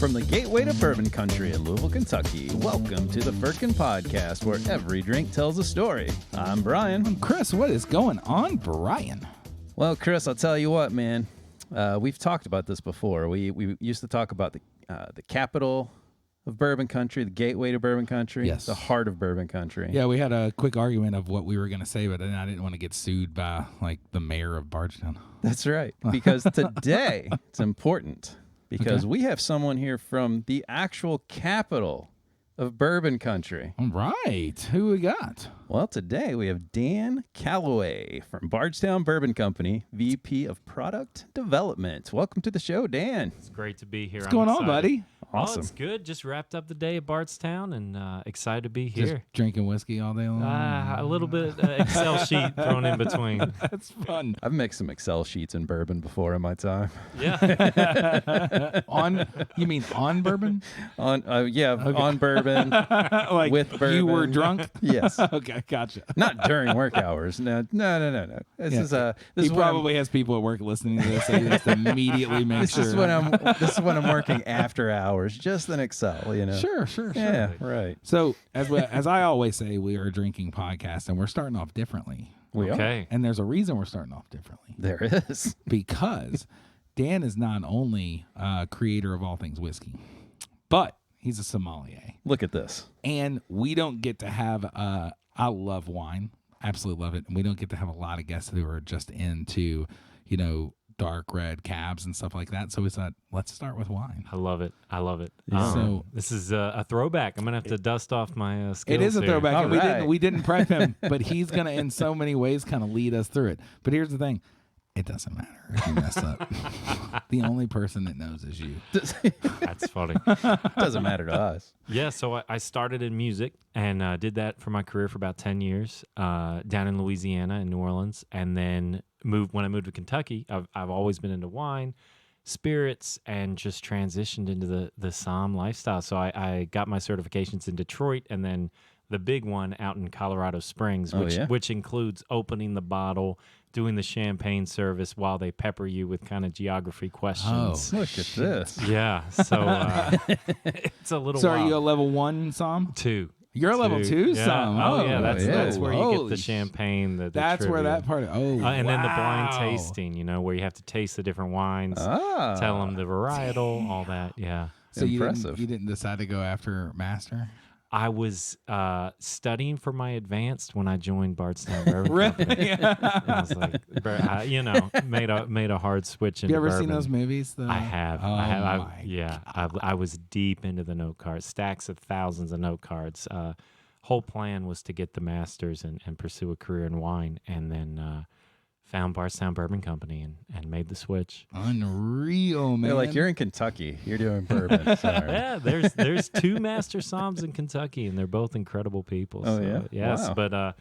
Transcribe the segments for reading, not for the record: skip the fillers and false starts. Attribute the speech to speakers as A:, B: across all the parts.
A: From the gateway to bourbon country in Louisville, Kentucky, welcome to the Firkin podcast, where every drink tells a story. I'm Brian.
B: I'm Chris. What is going on, Brian?
A: Well, Chris, I'll tell you what, man. We've talked about this before. We used to talk about the capital of bourbon country, the gateway to bourbon country,
B: yes,
A: the heart of bourbon country.
B: Yeah, we had a quick argument of what we were going to say, but I didn't want to get sued by like the mayor of Bardstown.
A: That's right, because today it's important because we have someone here from the actual capital of bourbon country.
B: All right. Who we got?
A: Well, today we have Dan Callaway from Bardstown Bourbon Company, VP of Product Development. Welcome to the show, Dan.
C: It's great to be here.
B: What's going on, buddy?
A: Awesome.
C: Oh, it's good. Just wrapped up the day at Bardstown and excited to be here.
B: Just drinking whiskey all day long?
C: A little bit Excel sheet thrown in between.
B: That's fun.
A: I've mixed some Excel sheets in bourbon before in my time.
C: Yeah.
B: You mean on bourbon?
A: On bourbon,
B: Like
A: with bourbon.
B: you were drunk?
A: Yes.
B: Okay, gotcha.
A: Not during work hours. No. This
B: He probably has people at work listening to this, so he has to immediately make sure.
A: This is when I'm working after hours, just in Excel, you know.
B: Sure.
A: Yeah, right.
B: So as I always say, we are a drinking podcast, and we're starting off differently.
A: We are.
C: Okay.
B: And there's a reason we're starting off differently.
A: There is.
B: Because Dan is not only creator of all things whiskey, but he's a sommelier.
A: Look at this.
B: And we don't get to have, I love wine, absolutely love it. And we don't get to have a lot of guests who are just into, dark red cabs and stuff like that. So we thought, let's start with wine.
C: I love it.
A: Yeah.
B: So
C: this is a throwback. I'm going to have to dust off my skills
B: it is a
C: here.
B: throwback.
A: All
B: And
A: right.
B: we didn't prep him, but he's going to, in so many ways, kind of lead us through it. But here's the thing. It doesn't matter if you mess up. The only person that knows is you.
C: That's funny.
A: Doesn't matter to us.
C: Yeah, so I started in music and did that for my career for about 10 years down in Louisiana in New Orleans. And then when I moved to Kentucky, I've always been into wine, spirits, and just transitioned into the somm lifestyle. So I got my certifications in Detroit and then the big one out in Colorado Springs, which includes opening the bottle, doing the champagne service while they pepper you with kind of geography questions.
A: Look at this.
C: Yeah, so it's a little
B: So
C: wild.
B: are you a level 1 somm?
C: 2.
B: You're a level 2
C: Yeah.
B: somm.
C: Oh, yeah, that's where you get
B: Holy
C: the champagne. The
B: That's where
C: trivia.
B: that part of,
C: And then the blind
B: wow.
C: tasting, where you have to taste the different wines,
A: Ah.
C: tell them the varietal, all that. Yeah.
B: So
A: Impressive.
B: you didn't decide to go after master?
C: I was studying for my advanced when I joined Bardstown Bourbon Company.
B: Really?
C: And I was like, made a hard switch into
B: You ever
C: bourbon.
B: seen those movies?
C: I have.
B: Oh,
C: I was deep into the note cards, stacks of thousands of note cards. Whole plan was to get the masters and pursue a career in wine, and then found Bardstown Bourbon Company and made the switch.
B: Unreal, man.
A: They're like, you're in Kentucky. You're doing bourbon. Sorry.
C: Yeah, there's 2 master somms in Kentucky, and they're both incredible people.
A: Oh,
C: so,
A: yeah?
C: Yes,
A: Wow.
C: but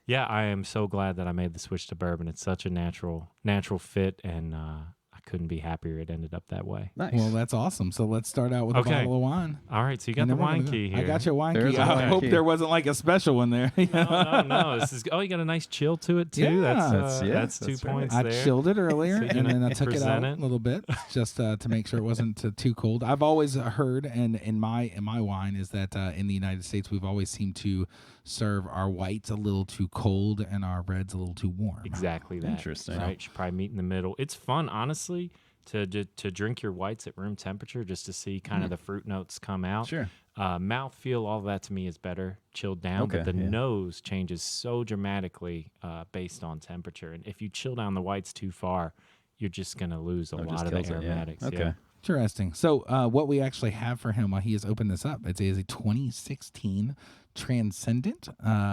C: yeah, I am so glad that I made the switch to bourbon. It's such a natural fit, and I couldn't be happier it ended up that way.
A: Nice.
B: Well, that's awesome. So let's start out with a bottle of wine.
C: All right, so you got
B: And
C: the
B: then we're
C: wine
B: gonna
C: key
B: go.
C: here.
B: I got your wine
A: There's
B: key.
A: a
B: I
A: wine
B: hope
A: key.
B: there wasn't like a special one there.
C: No. This is. Oh, you got a nice chill to it too.
B: Yeah.
C: That's 2
A: that's right.
C: points
B: I
C: there.
B: chilled it earlier,
C: So you're
B: and then
C: gonna
B: I took it out
C: present
B: a
C: it?
B: little bit just to make sure it wasn't too cold. I've always heard, and in my wine, is that in the United States we've always seemed to serve our whites a little too cold and our reds a little too warm.
C: Exactly that.
A: Interesting.
C: Right, you should probably meet in the middle. It's fun, honestly, to drink your whites at room temperature just to see kind of the fruit notes come out.
A: Sure.
C: Mouthfeel, all of that to me is better chilled down,
A: Okay,
C: but the
A: yeah.
C: nose changes so dramatically based on temperature. And if you chill down the whites too far, you're just going to lose a
A: just
C: lot of the
A: kills it, yeah.
C: aromatics.
A: Okay.
C: Yeah.
B: Interesting. So what we actually have for him while he has opened this up, it is a 2016 Transcendent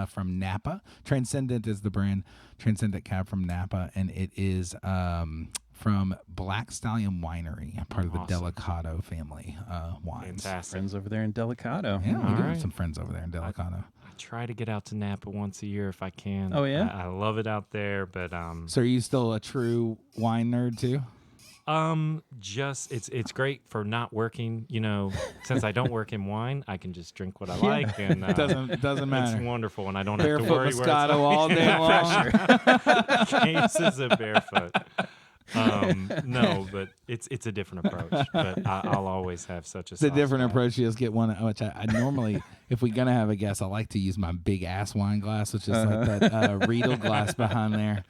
B: from Napa. Transcendent is the brand, Transcendent Cab from Napa, and it is from Black Stallion Winery, part of the
C: Awesome.
B: Delicato family wines.
C: Fantastic.
A: Friends over there in Delicato.
B: Yeah, we do
C: All
B: have
C: right.
B: some friends over there in Delicato.
C: I try to get out to Napa once a year if I can.
A: Oh, yeah?
C: I love it out there, but
B: So are you still a true wine nerd too?
C: Just it's great for not working. Since I don't work in wine, I can just drink what I like, and
B: Doesn't matter.
C: it's wonderful, and I don't have to
B: Barefoot
C: worry
B: Moscato
C: where
B: all day long.
C: it's cases of barefoot. No, but it's a different approach. But I'll always have such a.
B: It's a different approach. You just get one, which I normally, if we're gonna have a guest, I like to use my big ass wine glass, which is like that Riedel glass behind there.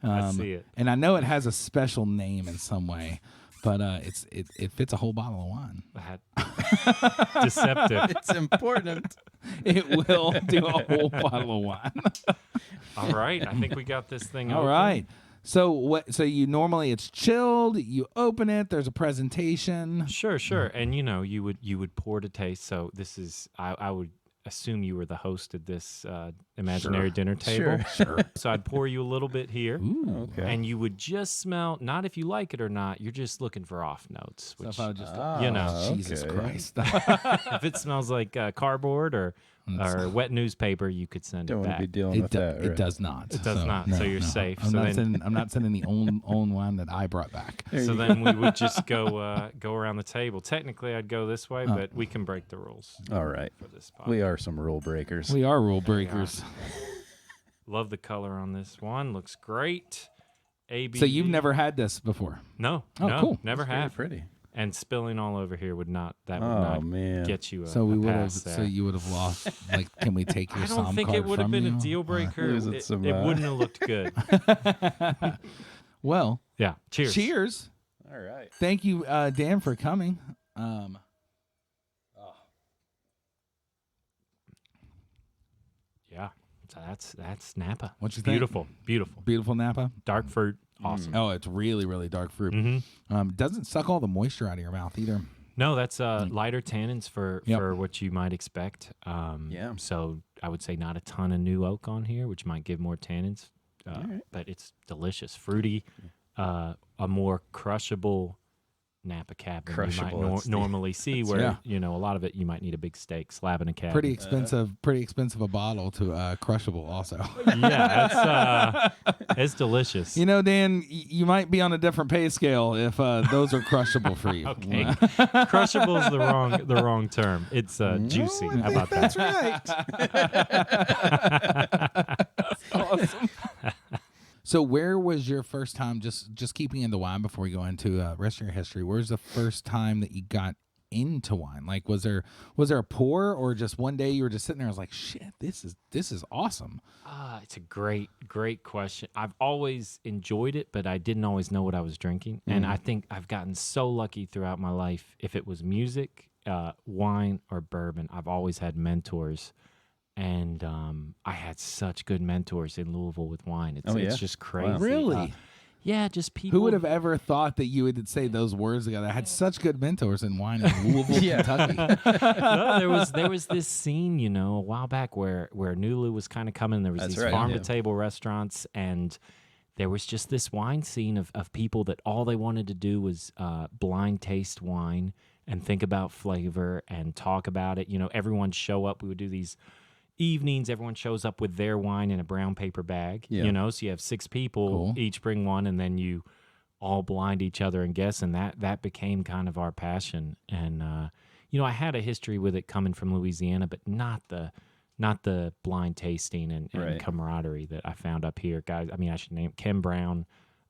C: I see it.
B: And I know it has a special name in some way, but it fits a whole bottle of wine.
C: Deceptive.
A: It's important.
B: It will do a whole bottle of wine.
C: All right, I think we got this thing.
B: All
C: open.
B: right. So what? So you normally it's chilled. You open it. There's a presentation.
C: Sure. And you would pour to taste. So this is I would assume you were the host at this imaginary dinner table.
B: Sure.
C: So I'd pour you a little bit here.
B: Ooh.
A: Okay.
C: And you would just smell, not if you like it or not, you're just looking for off notes.
B: So
C: Which,
B: if I would just, Jesus
A: okay.
B: Christ.
C: if it smells like cardboard or wet newspaper, you could send
A: Don't
C: it
A: want to
C: back.
A: be dealing with that.
B: It
A: right?
B: does not.
C: It does not, so you're safe.
B: I'm,
C: So
B: not
C: then-
B: sending, I'm not sending the own wine that I brought back.
C: So then we would just go around the table. Technically, I'd go this way, but we can break the rules
A: All right.
C: for this spot.
A: We are some rule breakers.
B: We are rule breakers.
C: Love the color on this one. Looks great. ABV.
B: So you've never had this before?
C: No.
B: Oh,
C: no,
B: cool.
C: Never
A: Very
C: have.
A: pretty.
C: And spilling all over here would not
A: Oh, man.
C: get you a,
B: So we
C: a
B: would have.
C: pass there.
B: So you would have lost. Like, can we take your
C: I don't
B: Psalm
C: think
B: card
C: it would have
B: from
C: been
B: you?
C: a deal breaker.
A: Losing
C: It,
A: some,
C: it wouldn't have looked good.
B: Well,
C: Yeah. Cheers.
B: cheers.
A: All right.
B: Thank you, Dan, for coming.
C: Yeah. So that's Napa.
B: What you think?
C: Beautiful. Beautiful.
B: Beautiful Napa.
C: Dark fruit. Awesome.
B: Oh, it's really, really dark fruit.
C: Mm-hmm.
B: Doesn't suck all the moisture out of your mouth either.
C: No, that's lighter tannins for what you might expect.
A: Yeah.
C: So I would say not a ton of new oak on here, which might give more tannins.
A: right.
C: But it's delicious, fruity, a more crushable Napa Cab than you might
A: Crushable, that's the-
C: normally see. Where
B: Yeah.
C: a lot of it you might need a big steak slab in a cab.
B: Pretty expensive a bottle to crushable also.
C: Yeah, it's delicious.
B: You know, Dan, you might be on a different pay scale if those are crushable for you.
C: Okay, crushable is the wrong term. It's juicy. How about that?
A: That's right.
B: Awesome. So where was your first time, just keeping into wine before we go into rest of your history, where's the first time that you got into wine? Like, was there a pour, or just one day you were just sitting there and was like, shit, this is awesome?
C: It's a great question. I've always enjoyed it, but I didn't always know what I was drinking. And I think I've gotten so lucky throughout my life. If it was music, wine, or bourbon, I've always had mentors. And I had such good mentors in Louisville with wine. It's just crazy.
A: Wow.
B: Really?
C: Yeah, just people.
B: Who would have ever thought that you would say those words together? I had such good mentors in wine in Louisville, Kentucky.
C: No, there was this scene, a while back where Nulu was kind of coming. There was
A: That's
C: these
A: right,
C: farm
A: yeah.
C: to table restaurants, and there was just this wine scene of people that all they wanted to do was blind taste wine and think about flavor and talk about it. Everyone show up. We would do these evenings. Everyone shows up with their wine in a brown paper bag.
A: Yeah.
C: So you have 6 people,
B: Cool.
C: each bring one, and then you all blind each other and guess, and that became kind of our passion. And I had a history with it coming from Louisiana, but not the blind tasting and
A: Right.
C: camaraderie that I found up here. Guys, I should name Kim Brown,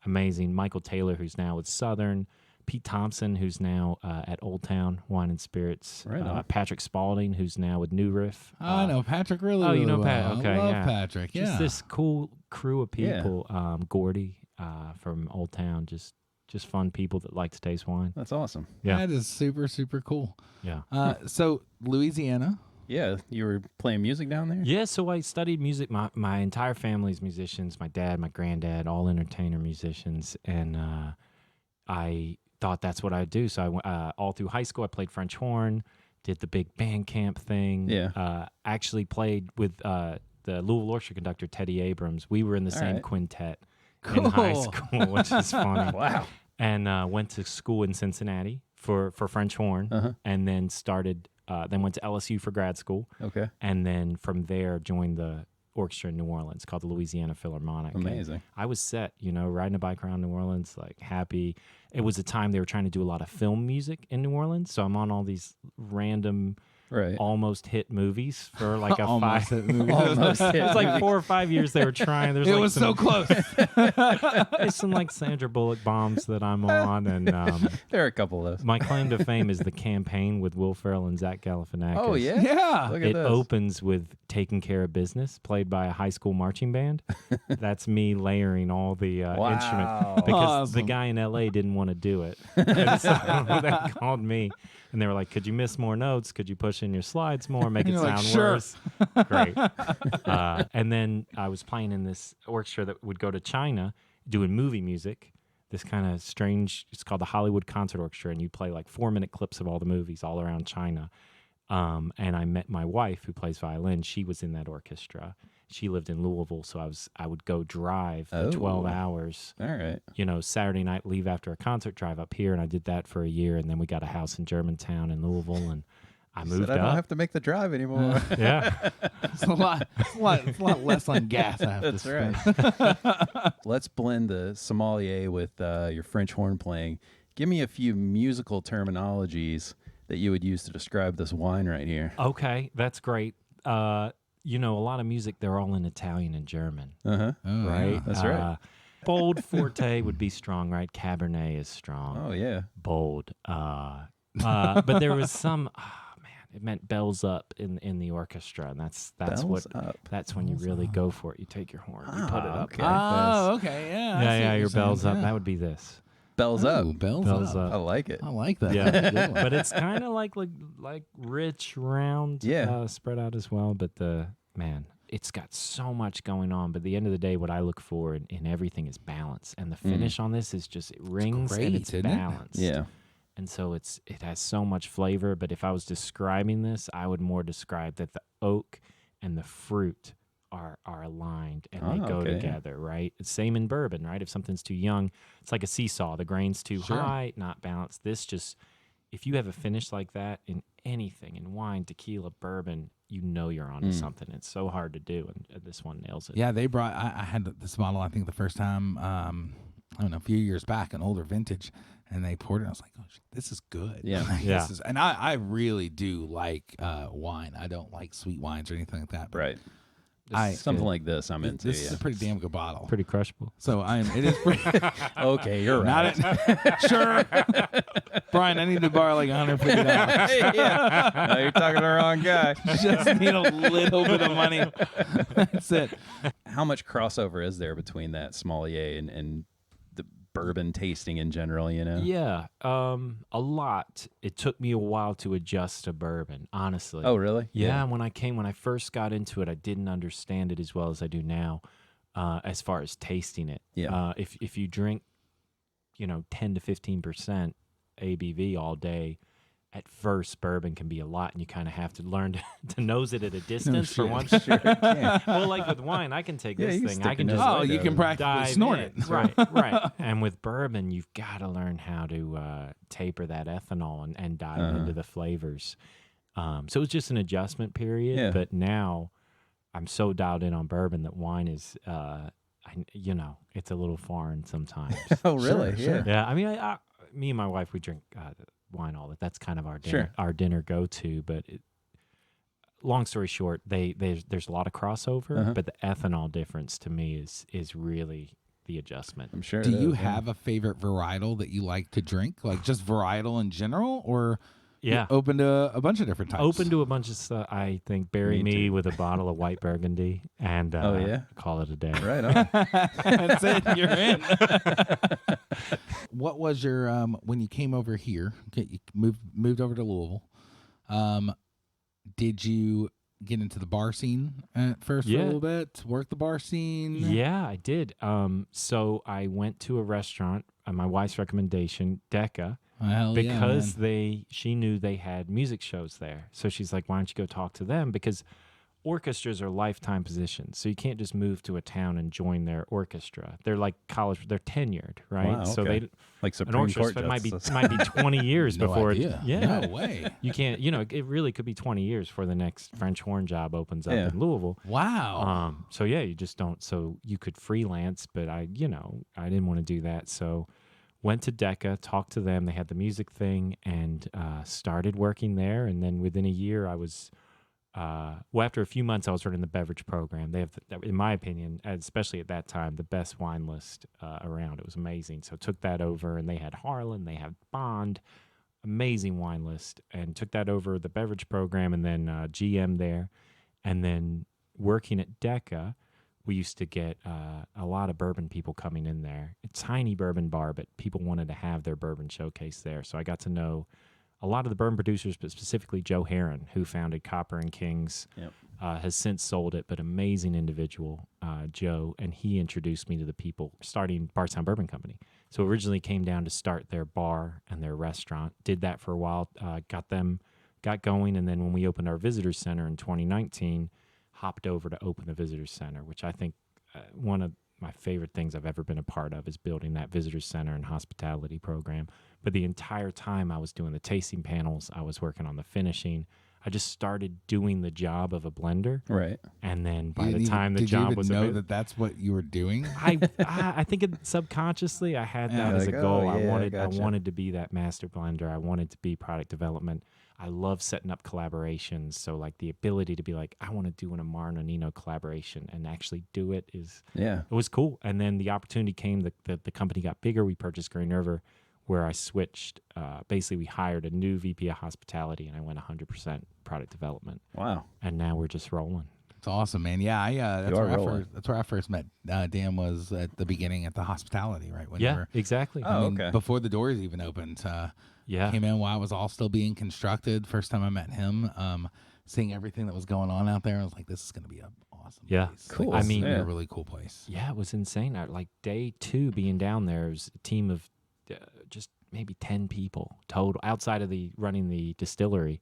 C: amazing. Michael Taylor, who's now with Southern. Pete Thompson, who's now at Old Town Wine and Spirits.
A: Right on.
C: Patrick Spalding, who's now with New Riff.
B: I know Patrick really.
C: Oh, you know Pat?
B: well.
C: Okay,
B: I love
C: yeah.
B: Patrick.
C: Just
B: Yeah.
C: this cool crew of
A: Yeah.
C: people. Gordy from Old Town, just fun people that like to taste wine.
A: That's awesome.
C: Yeah.
B: That is super, super cool.
C: Yeah.
B: So Louisiana.
A: Yeah, you were playing music down there?
C: Yeah, so I studied music. My entire family's musicians. My dad, my granddad, all entertainer musicians, and I thought that's what I'd do. So I went all through high school. I played French horn, did the big band camp thing.
A: Yeah.
C: Actually played with the Louisville Orchestra conductor Teddy Abrams. We were in the same
A: right.
C: quintet in high
B: Cool.
C: school, which is funny.
A: Wow.
C: And went to school in Cincinnati for French horn, and then then went to LSU for grad school,
A: Okay.
C: and then from there joined the orchestra in New Orleans called the Louisiana Philharmonic. And
A: Amazing.
C: I was set, riding a bike around New Orleans, like happy. It was a time they were trying to do a lot of film music in New Orleans, so I'm on all these random
A: Right.
C: almost hit movies for like a
B: Almost
C: five.
B: hit movie.
A: Almost hit.
C: It's like 4 or 5 years they were trying. There's
B: It
C: like
B: was so close.
C: there's some like Sandra Bullock bombs that I'm on, and
A: There are a couple of those.
C: my claim to fame is The Campaign with Will Ferrell and Zach Galifianakis.
A: Oh yeah.
B: Yeah.
A: Look at
C: It
A: this.
C: opens with Taking Care of Business, played by a high school marching band. That's me layering all the instruments because the
B: Awesome.
C: guy in LA didn't want to do it. And so they called me and they were like, "Could you miss more notes? Could you push in your slides more, make it
B: You're like,
C: sound
B: "Sure."
C: worse?" Great. And then I was playing in this orchestra that would go to China doing movie music. This kind of strange, it's called the Hollywood Concert Orchestra, and you play like 4-minute clips of all the movies all around China. And I met my wife who plays violin. She was in that orchestra. She lived in Louisville, so I would go drive the 12 hours.
A: All right.
C: Saturday night, leave after a concert, drive up here, and I did that for a year. And then we got a house in Germantown in Louisville, and I moved
A: I don't
C: up.
A: have to make the drive anymore.
C: Yeah,
B: It's a lot less on gas I have
A: That's
B: to
A: right.
B: spend.
A: Let's blend the sommelier with your French horn playing. Give me a few musical terminologies that you would use to describe this wine right here.
C: okay, that's great. A lot of music, they're all in Italian and German,
A: Uh-huh.
B: Oh,
C: right?
B: yeah.
A: That's right.
C: Bold Forte would be strong, right? Cabernet is strong.
A: Oh, yeah.
C: Bold. But there was some. Oh, man, it meant bells up in the orchestra, and that's
A: Bells
C: what.
A: up.
C: That's when you really go for it. You take your horn, you put it up.
A: okay.
C: Like
B: Oh,
C: this.
B: okay. Yeah. I see
C: Yeah,
B: what
C: your
B: you're saying.
C: bells up.
B: Yeah.
C: That would be this.
A: Bells
B: Ooh,
A: up.
B: Bells,
C: Bells
B: up.
A: I
C: up.
A: like it.
B: I like that.
C: Yeah.
B: That's a good one.
C: But it's kind of like rich, round,
A: Yeah.
C: spread out as well. But it's got so much going on. But at the end of the day, what I look for in everything is balance. And the finish on this is just, it rings
B: great,
C: and it's
B: isn't it?
C: balanced.
A: Yeah.
C: And so it has so much flavor. But if I was describing this, I would more describe that the oak and the fruit are aligned and they go
A: okay, yeah.
C: together, right? It's same in bourbon, right? If something's too young, it's like a seesaw. The grain's too
B: Sure.
C: high, not balanced. This just, if you have a finish like that in anything, in wine, tequila, bourbon, you're onto something. It's so hard to do, and this one nails it.
B: Yeah, they brought. I had this bottle. I think the first time, I don't know, a few years back, an older vintage, and they poured it. I was like, "Oh, this is good."
A: Yeah.
B: Like,
C: Yeah.
B: And I really do like wine. I don't like sweet wines or anything like that. But
A: Right.
C: This is
A: Something
C: good.
A: like this I'm into.
B: this
A: Yeah.
B: is a pretty damn good bottle.
C: Pretty crushable.
B: So it is pretty.
A: Okay, you're right.
B: Sure, Brian. I need to borrow like $150.
A: Yeah. No, you're talking to the wrong guy.
B: Just need a little bit of money. That's it.
A: How much crossover is there between that sommelier and the bourbon tasting in general,
C: Yeah, a lot. It took me a while to adjust to bourbon, honestly.
A: Oh, really?
C: Yeah, when I first got into it, I didn't understand it as well as I do now, as far as tasting it.
A: Yeah.
C: If you drink, 10 to 15% ABV all day, at first bourbon can be a lot, and you kind of have to learn to nose it at a distance for
B: shit.
C: once.
A: Yeah.
C: Well, like with wine, I can take
A: Yeah,
C: this
A: you can
C: thing.
A: stick
C: I can
A: your
C: just
A: nose
B: Oh,
A: right
B: you
A: there.
B: can practically
C: dive
B: snort
C: in.
B: it.
C: Right. And with bourbon, you've got to learn how to taper that ethanol and dive into the flavors. So it was just an adjustment period.
A: Yeah.
C: But now I'm so dialed in on bourbon that wine is, it's a little foreign sometimes.
A: Oh, really?
B: Sure.
A: Yeah.
C: Yeah, I mean, me and my wife, we drink wine all that. That's kind of our dinner go-to. But long story short, there's a lot of crossover, but the ethanol difference to me is really the adjustment.
A: I'm sure.
B: Do
A: it
B: you
A: is, yeah.
B: have a favorite varietal that you like to drink, like just varietal in general, or
C: Yeah,
B: you're open to a bunch of different types?
C: open to a bunch of stuff. I think bury
A: Me
C: me
A: too.
C: with a bottle of white Burgundy and
A: Oh, yeah?
C: call it a day.
A: Right on.
B: That's it. You're in. What was your when you came over here? Okay, you moved over to Louisville. Did you get into the bar scene at first for
C: Yeah.
B: a little bit? Work the bar scene?
C: Yeah, I did. So I went to a restaurant on my wife's recommendation, Decca,
B: Hell
C: because
B: yeah,
C: she knew they had music shows there. So she's like, why don't you go talk to them? Because orchestras are lifetime positions. So you can't just move to a town and join their orchestra. They're like college, they're tenured, right?
A: Wow,
C: So
A: okay.
C: they
A: Like
C: an
A: Supreme Court
C: orchestra might be
A: justice.
C: might be 20 years
B: no
C: before
B: idea.
C: yeah.
B: No way.
C: You can't, it really could be 20 years before the next French horn job opens up
A: Yeah.
C: in Louisville.
B: Wow.
C: So yeah, you just don't. So you could freelance, but I didn't want to do that. So went to Decca, talked to them. They had the music thing, and started working there. And then within a year, I was, after a few months, I was running the beverage program. They have, in my opinion, especially at that time, the best wine list around. It was amazing. So took that over, and they had Harlan, they had Bond, amazing wine list, and took that over the beverage program, and then GM there. And then working at Decca, we used to get a lot of bourbon people coming in there. A tiny bourbon bar, but people wanted to have their bourbon showcase there. So I got to know a lot of the bourbon producers, but specifically Joe Heron, who founded Copper and Kings, has since sold it, but amazing individual, Joe. And he introduced me to the people starting Bardstown Bourbon Company. So originally came down to start their bar and their restaurant. Did that for a while, got going. And then when we opened our visitors center in 2019, hopped over to open the visitors center, which I think one of my favorite things I've ever been a part of is building that visitors center and hospitality program. But the entire time I was doing the tasting panels, I was working on the finishing. I just started doing the job of a blender.
A: Right.
C: And then by the time the job was
B: did you even know that that's what you were doing?
C: I think subconsciously I had that as a goal. I wanted to be that master blender. I wanted to be product development. I love setting up collaborations. So like the ability to be like, I want to do an Amar Nonino collaboration and actually do it it was cool. And then the opportunity came, the company got bigger. We purchased Green River, where I switched. Basically, we hired a new VP of hospitality, and I went 100% product development.
A: Wow.
C: And now we're just rolling.
B: It's awesome, man. Yeah, that's where I first met Dan, was at the beginning at the hospitality, right? When
C: exactly.
A: Okay.
B: Before the doors even opened. Came in while it was all still being constructed. First time I met him, seeing everything that was going on out there, I was like, this is going to be an awesome place.
A: Cool.
B: Like,
C: I mean,
B: a really cool place.
C: Yeah, it was insane. Like day 2 being down there, it was a team of just maybe 10 people total outside of running the distillery.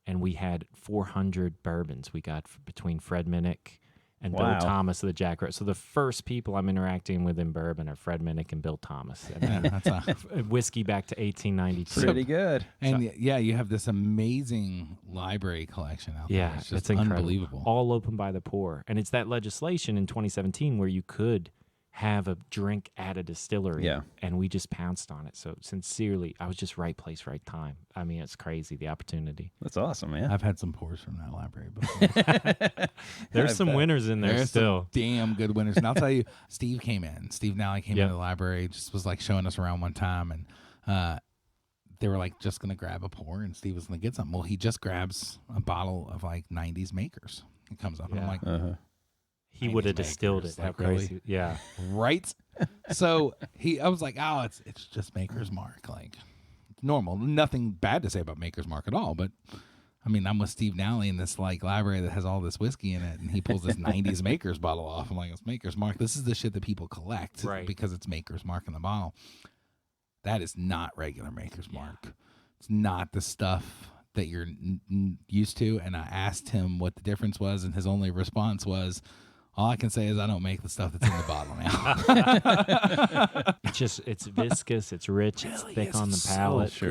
C: And we had 400 bourbons we got between Fred Minnick and Bill Thomas of the Jack Rose. So the first people I'm interacting with in bourbon are Fred Minnick and Bill Thomas. And
B: That's
C: whiskey back to 1892.
A: Pretty good.
B: And you have this amazing library collection out there.
C: Yeah,
B: It's just
C: incredible.
B: unbelievable.
C: All open by the pour. And it's that legislation in 2017 where you could have a drink at a distillery.
A: Yeah.
C: And we just pounced on it. So sincerely, I was just right place, right time. I mean, it's crazy, the opportunity.
A: That's awesome, man.
B: I've had some pours from that library before.
C: There's some winners in there
B: There's
C: still.
B: some damn good winners. And I'll tell you, Steve Nally came into the library, just was like showing us around one time, and they were like just gonna grab a pour, and Steve was gonna get something. Well, he just grabs a bottle of like 90s makers. It comes up, and I'm like,
C: He would have
B: 90s
C: distilled
B: makers,
C: it. How
B: like,
C: crazy.
B: really?
C: Yeah.
B: right? So I was like, oh, it's just Maker's Mark, like normal. Nothing bad to say about Maker's Mark at all, but I mean, I'm with Steve Nally in this like library that has all this whiskey in it, and he pulls this 90s Maker's bottle off. I'm like, it's Maker's Mark. This is the shit that people collect because it's Maker's Mark in the bottle. That is not regular Maker's Mark. It's not the stuff that you're used to. And I asked him what the difference was, and his only response was, all I can say is I don't make the stuff that's in the bottle now.
C: It's viscous, it's rich, it's thick on the palate.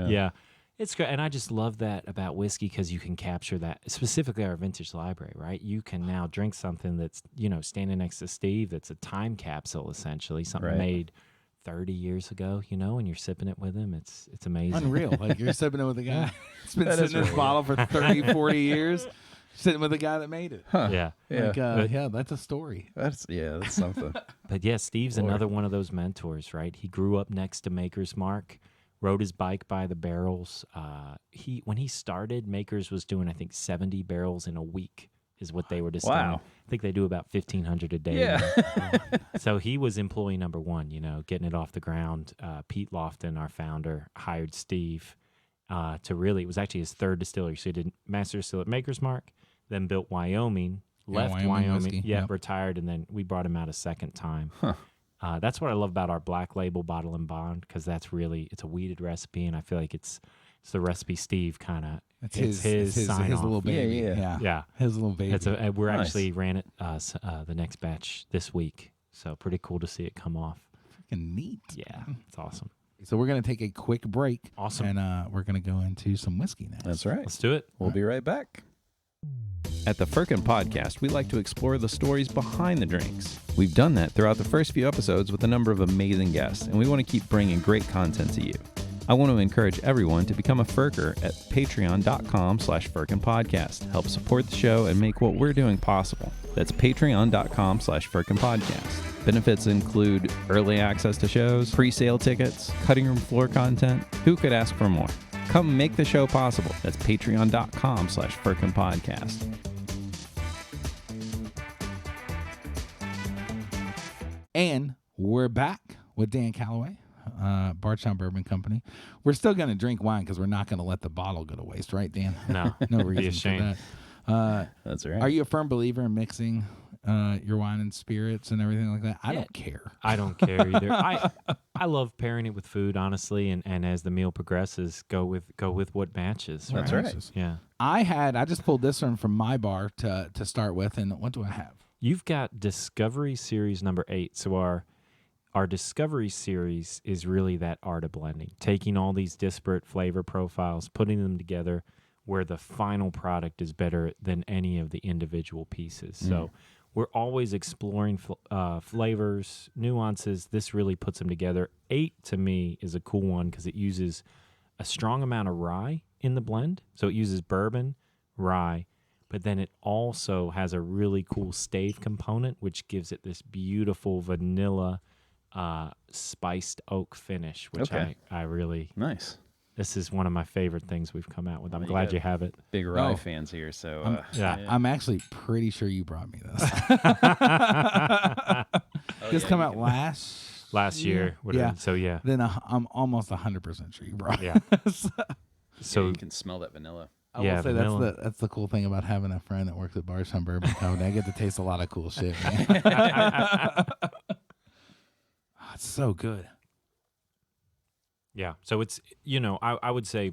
C: Yeah. It's great. And I just love that about whiskey, because you can capture that, specifically our vintage library, right? You can now drink something that's, standing next to Steve, that's a time capsule, essentially, something made 30 years ago, and you're sipping it with him. It's amazing.
B: Unreal. Like you're sipping it with a guy. It's been sitting in this bottle for 30, 40 years. Sitting with a guy that made it.
A: Huh.
C: Yeah.
B: Like, that's a story.
A: That's something.
C: But yeah, Steve's another one of those mentors, right? He grew up next to Maker's Mark, rode his bike by the barrels. When he started, Maker's was doing, I think, 70 barrels in a week is what they were distilling.
A: Wow.
C: I think they do about 1,500 a day.
A: Yeah.
C: So he was employee number one, getting it off the ground. Pete Lofton, our founder, hired Steve to really, it was actually his third distillery. So he did master distill at Maker's Mark, then built Wyoming, left Wyoming,
B: whiskey.
C: retired, and then we brought him out a second time. That's what I love about our black label bottle and bond, because that's really, it's a weeded recipe, and I feel like it's the recipe Steve kind of, it's his sign off.
B: Little baby.
C: Yeah.
B: His little baby.
C: We're actually ran it the next batch this week, so pretty cool to see it come off.
B: Freaking neat.
C: Yeah, it's awesome.
B: So we're going to take a quick break.
C: Awesome.
B: And we're going to go into some whiskey now.
A: That's right.
C: Let's do it.
A: We'll be right back. At the Firkin podcast, we like to explore the stories behind the drinks. We've done that throughout the first few episodes with a number of amazing guests, and we want to keep bringing great content to you. I want to encourage everyone to become a Firker at patreon.com/Firkin podcast. Help support the show and make what we're doing possible. That's patreon.com/Firkin podcast. Benefits include early access to shows, pre-sale tickets, cutting room floor content. Who could ask for more? Come make the show possible. That's patreon.com/Firkin podcast.
B: And we're back with Dan Callaway, Bardstown Bourbon Company. We're still going to drink wine because we're not going to let the bottle go to waste, right, Dan?
C: No,
B: No
C: be
B: reason for
C: ashamed.
B: that.
A: That's right.
B: Are you a firm believer in mixing your wine and spirits and everything like that? I don't care.
C: I don't care either. I love pairing it with food, honestly, and as the meal progresses, go with what matches.
A: That's
C: right.
A: right.
C: Yeah.
B: I just pulled this one from my bar to start with, and what do I have?
C: You've got Discovery Series number 8. So our Discovery Series is really that art of blending, taking all these disparate flavor profiles, putting them together where the final product is better than any of the individual pieces. So we're always exploring flavors, nuances. This really puts them together. 8, to me, is a cool one because it uses a strong amount of rye in the blend. So it uses bourbon, rye, but then it also has a really cool stave component, which gives it this beautiful vanilla spiced oak finish, which
A: Okay.
C: I really,
A: Nice.
C: this is one of my favorite things we've come out with. I'm
A: You
C: glad
A: got
C: you have it.
A: Big rye
B: Oh.
A: fans here, so
C: Yeah.
B: I'm actually pretty sure you brought me this.
A: Oh,
B: This
A: yeah,
B: come
A: you
B: out
A: can-
C: Last year. Whatever.
B: Yeah.
C: So, yeah.
B: Then I'm almost 100% sure you brought
C: Yeah.
B: this.
C: So,
A: you can smell that vanilla.
B: I
C: Yeah,
B: will say
C: vanilla.
B: that's the cool thing about having a friend that works at Bardstown Bourbon Company. I get to taste a lot of cool shit, man. Oh, it's so good.
C: yeah. So it's, I would say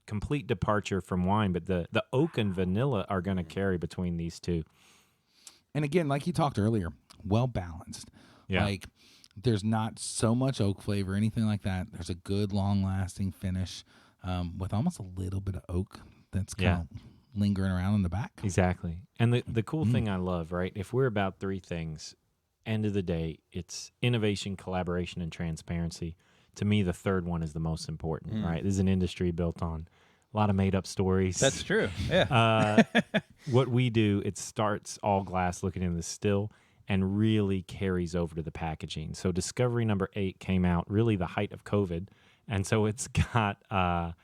C: complete departure from wine, but the oak and vanilla are going to carry between these two.
B: And again, like you talked earlier, well balanced.
C: Yeah.
B: Like there's not so much oak flavor, anything like that. There's a good long lasting finish with almost a little bit of oak that's kind of lingering around in the back.
C: Exactly. And the cool thing I love, right? If we're about 3 things, end of the day, it's innovation, collaboration, and transparency. To me, the third one is the most important, right? This is an industry built on a lot of made-up stories.
A: That's true. Yeah.
C: What we do, it starts all glass looking in the still and really carries over to the packaging. So Discovery number 8 came out really the height of COVID. And so it's got, a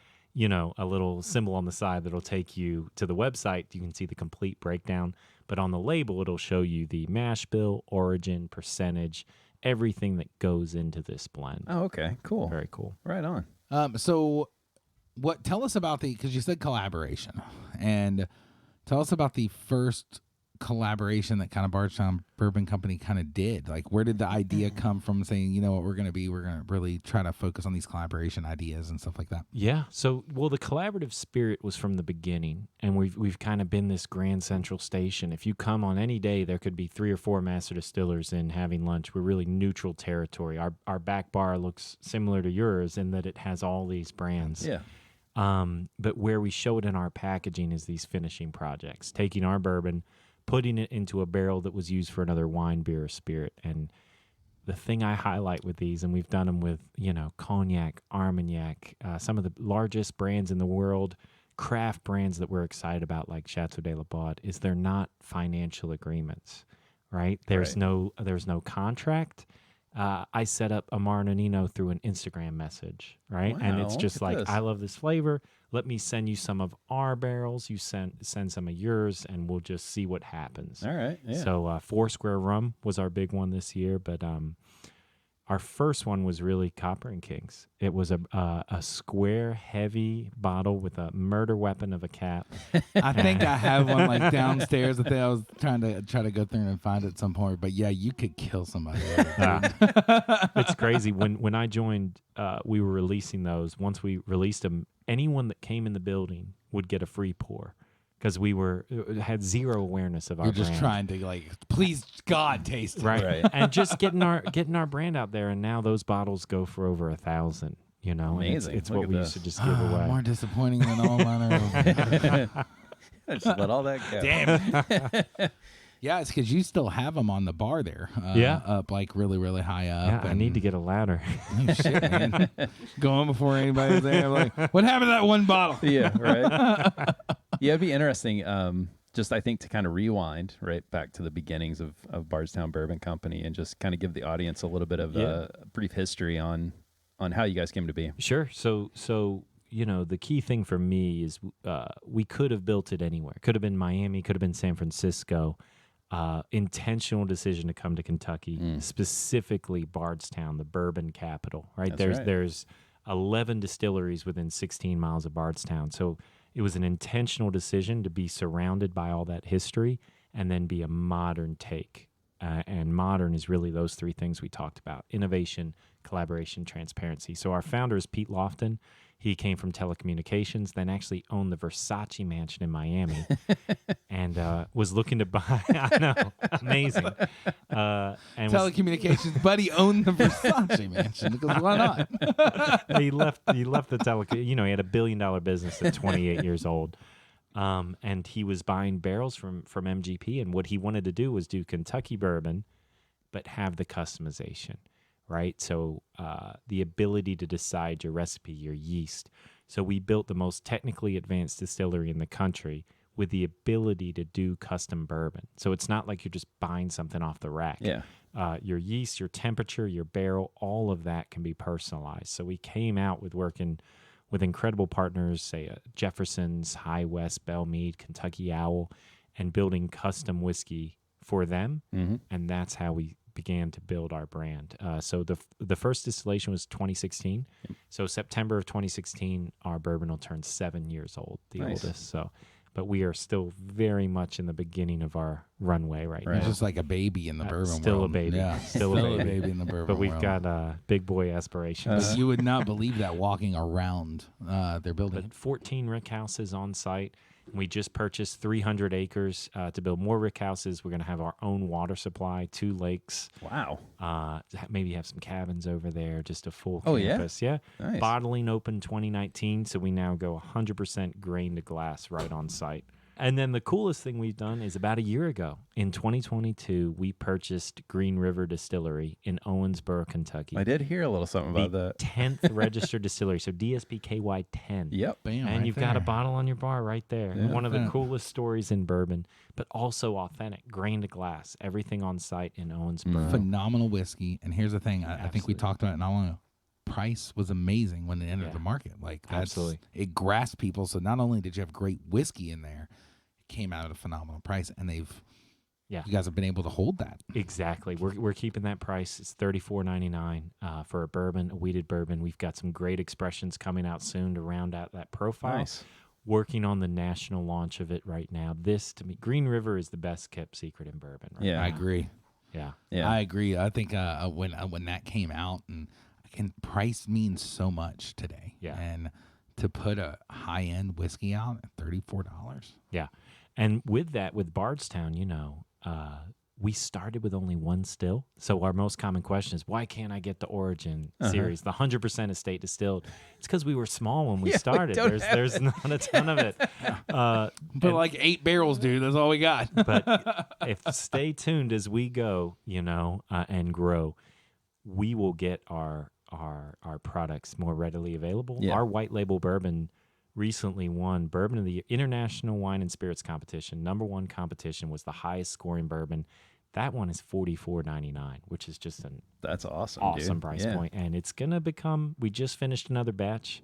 C: little symbol on the side that'll take you to the website. You can see the complete breakdown. But on the label, it'll show you the mash bill, origin, percentage, everything that goes into this blend.
A: Oh, okay. Cool.
C: Very cool.
A: Right on.
B: So tell us about because you said collaboration, and tell us about the first collaboration that kind of Bardstown Bourbon Company kind of did. Like, where did the idea come from, saying, you know what, we're going to really try to focus on these collaboration ideas and stuff like that?
C: Yeah. So, the collaborative spirit was from the beginning, and we've kind of been this grand central station. If you come on any day, there could be 3 or 4 master distillers in having lunch. We're really neutral territory. Our back bar looks similar to yours in that it has all these brands.
A: Yeah.
C: But where we show it in our packaging is these finishing projects, taking our bourbon, putting it into a barrel that was used for another wine, beer, or spirit. And the thing I highlight with these, and we've done them with, Cognac, Armagnac, some of the largest brands in the world, craft brands that we're excited about, like Chateau de la Baude, is they're not financial agreements, right? There's no contract. I set up a Maranino through an Instagram message, right? And
A: Wow,
C: it's
A: look
C: just
A: at
C: like,
A: this.
C: I love this flavor. Let me send you some of our barrels. You send some of yours, and we'll just see what happens.
A: All right. Yeah.
C: So Foursquare Rum was our big one this year, but our first one was really Copper and Kings. It was a square, heavy bottle with a murder weapon of a cap.
B: I think I have one like downstairs. I think I was trying to go through and find it at some point. But yeah, you could kill somebody with it, dude.
C: It's crazy. When I joined, we were releasing those. Once we released them, anyone that came in the building would get a free pour because we had zero awareness of our
B: You're just
C: brand.
B: trying to please God, taste it.
C: Right. And just getting our brand out there, and now those bottles go for over 1,000. And
A: Amazing.
C: it's
A: Look
C: what
A: at
C: we
A: this.
C: used to just give away.
B: More disappointing than all manner of.
A: Just let all that go.
B: Damn. Yeah, it's because you still have them on the bar there.
C: Yeah.
B: Up like really, really high up.
C: Yeah, I need to get a ladder.
B: Oh, shit, man. Going before anybody's there. Like, what happened to that one bottle?
A: Yeah, right. Yeah, it'd be interesting. Just I think to kind of rewind right back to the beginnings of Bardstown Bourbon Company and just kind of give the audience a little bit of a brief history on how you guys came to be.
C: Sure. So the key thing for me is we could have built it anywhere. Could have been Miami, could have been San Francisco. Intentional decision to come to Kentucky, specifically Bardstown, the bourbon capital, right? There's 11 distilleries within 16 miles of Bardstown. So it was an intentional decision to be surrounded by all that history and then be a modern take. And modern is really those three things we talked about: innovation, collaboration, transparency. So our founder is Pete Lofton. He came from telecommunications, then actually owned the Versace mansion in Miami and was looking to buy. I know, amazing. And
B: Telecommunications buddy owned the Versace mansion because why not?
C: he left the he had $1 billion business at 28 years old. And he was buying barrels from MGP, and what he wanted to do was do Kentucky bourbon, but have the customization, right? So the ability to decide your recipe, your yeast. So we built the most technically advanced distillery in the country with the ability to do custom bourbon. So it's not like you're just buying something off the rack.
A: Yeah.
C: Your yeast, your temperature, your barrel, all of that can be personalized. So we came out with working with incredible partners, say Jefferson's, High West, Belle Meade, Kentucky Owl, and building custom whiskey for them.
A: Mm-hmm.
C: And that's how we began to build our brand. So the first distillation was 2016.
A: Yep.
C: So September of 2016, our bourbon will turn 7 years old, the
A: Nice.
C: oldest. So, but we are still very much in the beginning of our runway right
A: Right.
B: It's
C: now.
B: just like a baby in the bourbon
C: still
B: world.
C: a baby.
B: Yeah,
C: Still a baby.
B: in the bourbon
C: But we've
B: world.
C: got big boy aspirations.
B: But you would not believe that walking around their building.
C: But 14 rick houses on site. We just purchased 300 acres to build more rick houses. We're going to have our own water supply, 2 lakes.
A: Wow.
C: Maybe have some cabins over there, just a full
A: Oh, yeah?
C: campus. Yeah.
A: Nice.
C: Bottling opened 2019, so we now go 100% grain to glass right on site. And then the coolest thing we've done is about a year ago, in 2022, we purchased Green River Distillery in Owensboro, Kentucky.
A: I did hear a little something about
C: the
A: that.
C: 10th registered distillery, so DSPKY 10.
A: Yep.
B: Bam,
C: And
B: right
C: you've got a
B: there.
C: bottle on your bar right there.
A: Yeah.
C: One of the
B: Yeah.
C: coolest stories in bourbon, but also authentic, grain to glass, everything on site in Owensboro.
B: Phenomenal whiskey. And here's the thing: I think we
C: Absolutely.
B: talked about it not long ago. Price was amazing when it entered
C: Yeah.
B: the market. Like that's,
C: Absolutely.
B: it grasped people. So not only did you have great whiskey in there, it came out at a phenomenal price, and you guys have been able to hold that.
C: Exactly. We're keeping that price. It's $34.99 for a bourbon, a wheated bourbon. We've got some great expressions coming out soon to round out that profile.
A: Nice.
C: Working on the national launch of it right now. This, to me, Green River is the best kept secret in bourbon right
A: Yeah.
C: now.
B: I agree.
C: Yeah.
A: Yeah.
B: I agree. I think when that came out, and price means so much today.
C: Yeah.
B: And to put a high end whiskey out at $34.
C: Yeah. And with that, with Bardstown, we started with only one still. So our most common question is, why can't I get the Origin series, the 100% estate distilled? It's because we were small when we
A: Yeah, we
C: started.
A: don't have
C: There's not a ton of it.
B: But like 8 barrels, dude. That's all we got.
C: But stay tuned as we go, and grow, we will get our products more readily available.
A: Yeah.
C: Our white label bourbon recently won Bourbon of the Year, International Wine and Spirits Competition. #1 competition was the highest scoring bourbon. That one is $44.99, which is just an
A: That's awesome.
C: awesome
A: dude.
C: price
A: Yeah.
C: point. And it's going to become, we just finished another batch.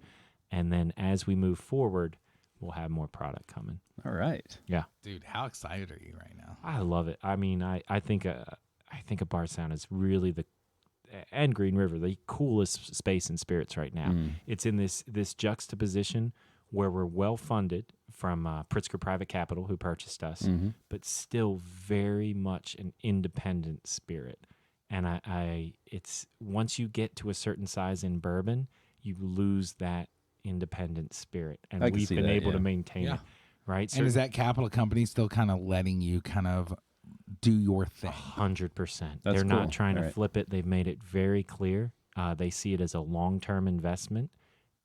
C: And then as we move forward, we'll have more product coming.
A: All right.
C: Yeah.
B: Dude, how excited are you right now?
C: I love it. I mean, I think a Bardstown is really and Green River, the coolest space in spirits right now. It's in this juxtaposition where we're well funded from Pritzker Private Capital, who purchased us, but still very much an independent spirit. And it's once you get to a certain size in bourbon, you lose that independent spirit, and
A: I can
C: we've
A: see
C: been
A: that,
C: able
A: yeah.
C: to maintain
B: Yeah.
C: it. Right?
B: And is that capital company still kind of letting you kind of do your thing?
C: 100%.
A: That's
C: They're
A: cool.
C: not trying to
A: Right.
C: flip it. They've made it very clear. They see it as a long-term investment.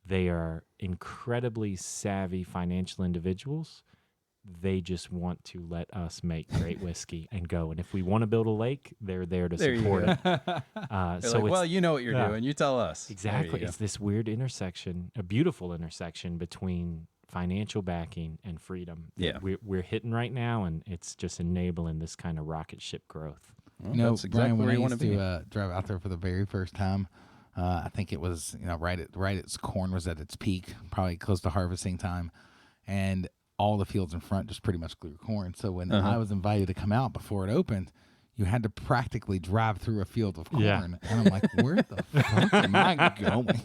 C: They are incredibly savvy financial individuals. they just want to let us make great whiskey and go. And if we want to build a lake, they're there to support it.
A: So well, you know what you're doing. You tell us.
C: Exactly. It's this weird intersection, a beautiful intersection between financial backing and freedom.
A: Yeah.
C: We're hitting right now, and it's just enabling this kind of rocket ship growth.
B: Well,
A: that's exactly
B: Brian, when
A: where you
B: I
A: want
B: used
A: to be.
B: to drive out there for the very first time, I think it was right as corn was at its peak, probably close to harvesting time, and all the fields in front just pretty much grew corn. So when I was invited to come out before it opened, you had to practically drive through a field of corn.
C: Yeah.
B: And I'm like, where the fuck am I going?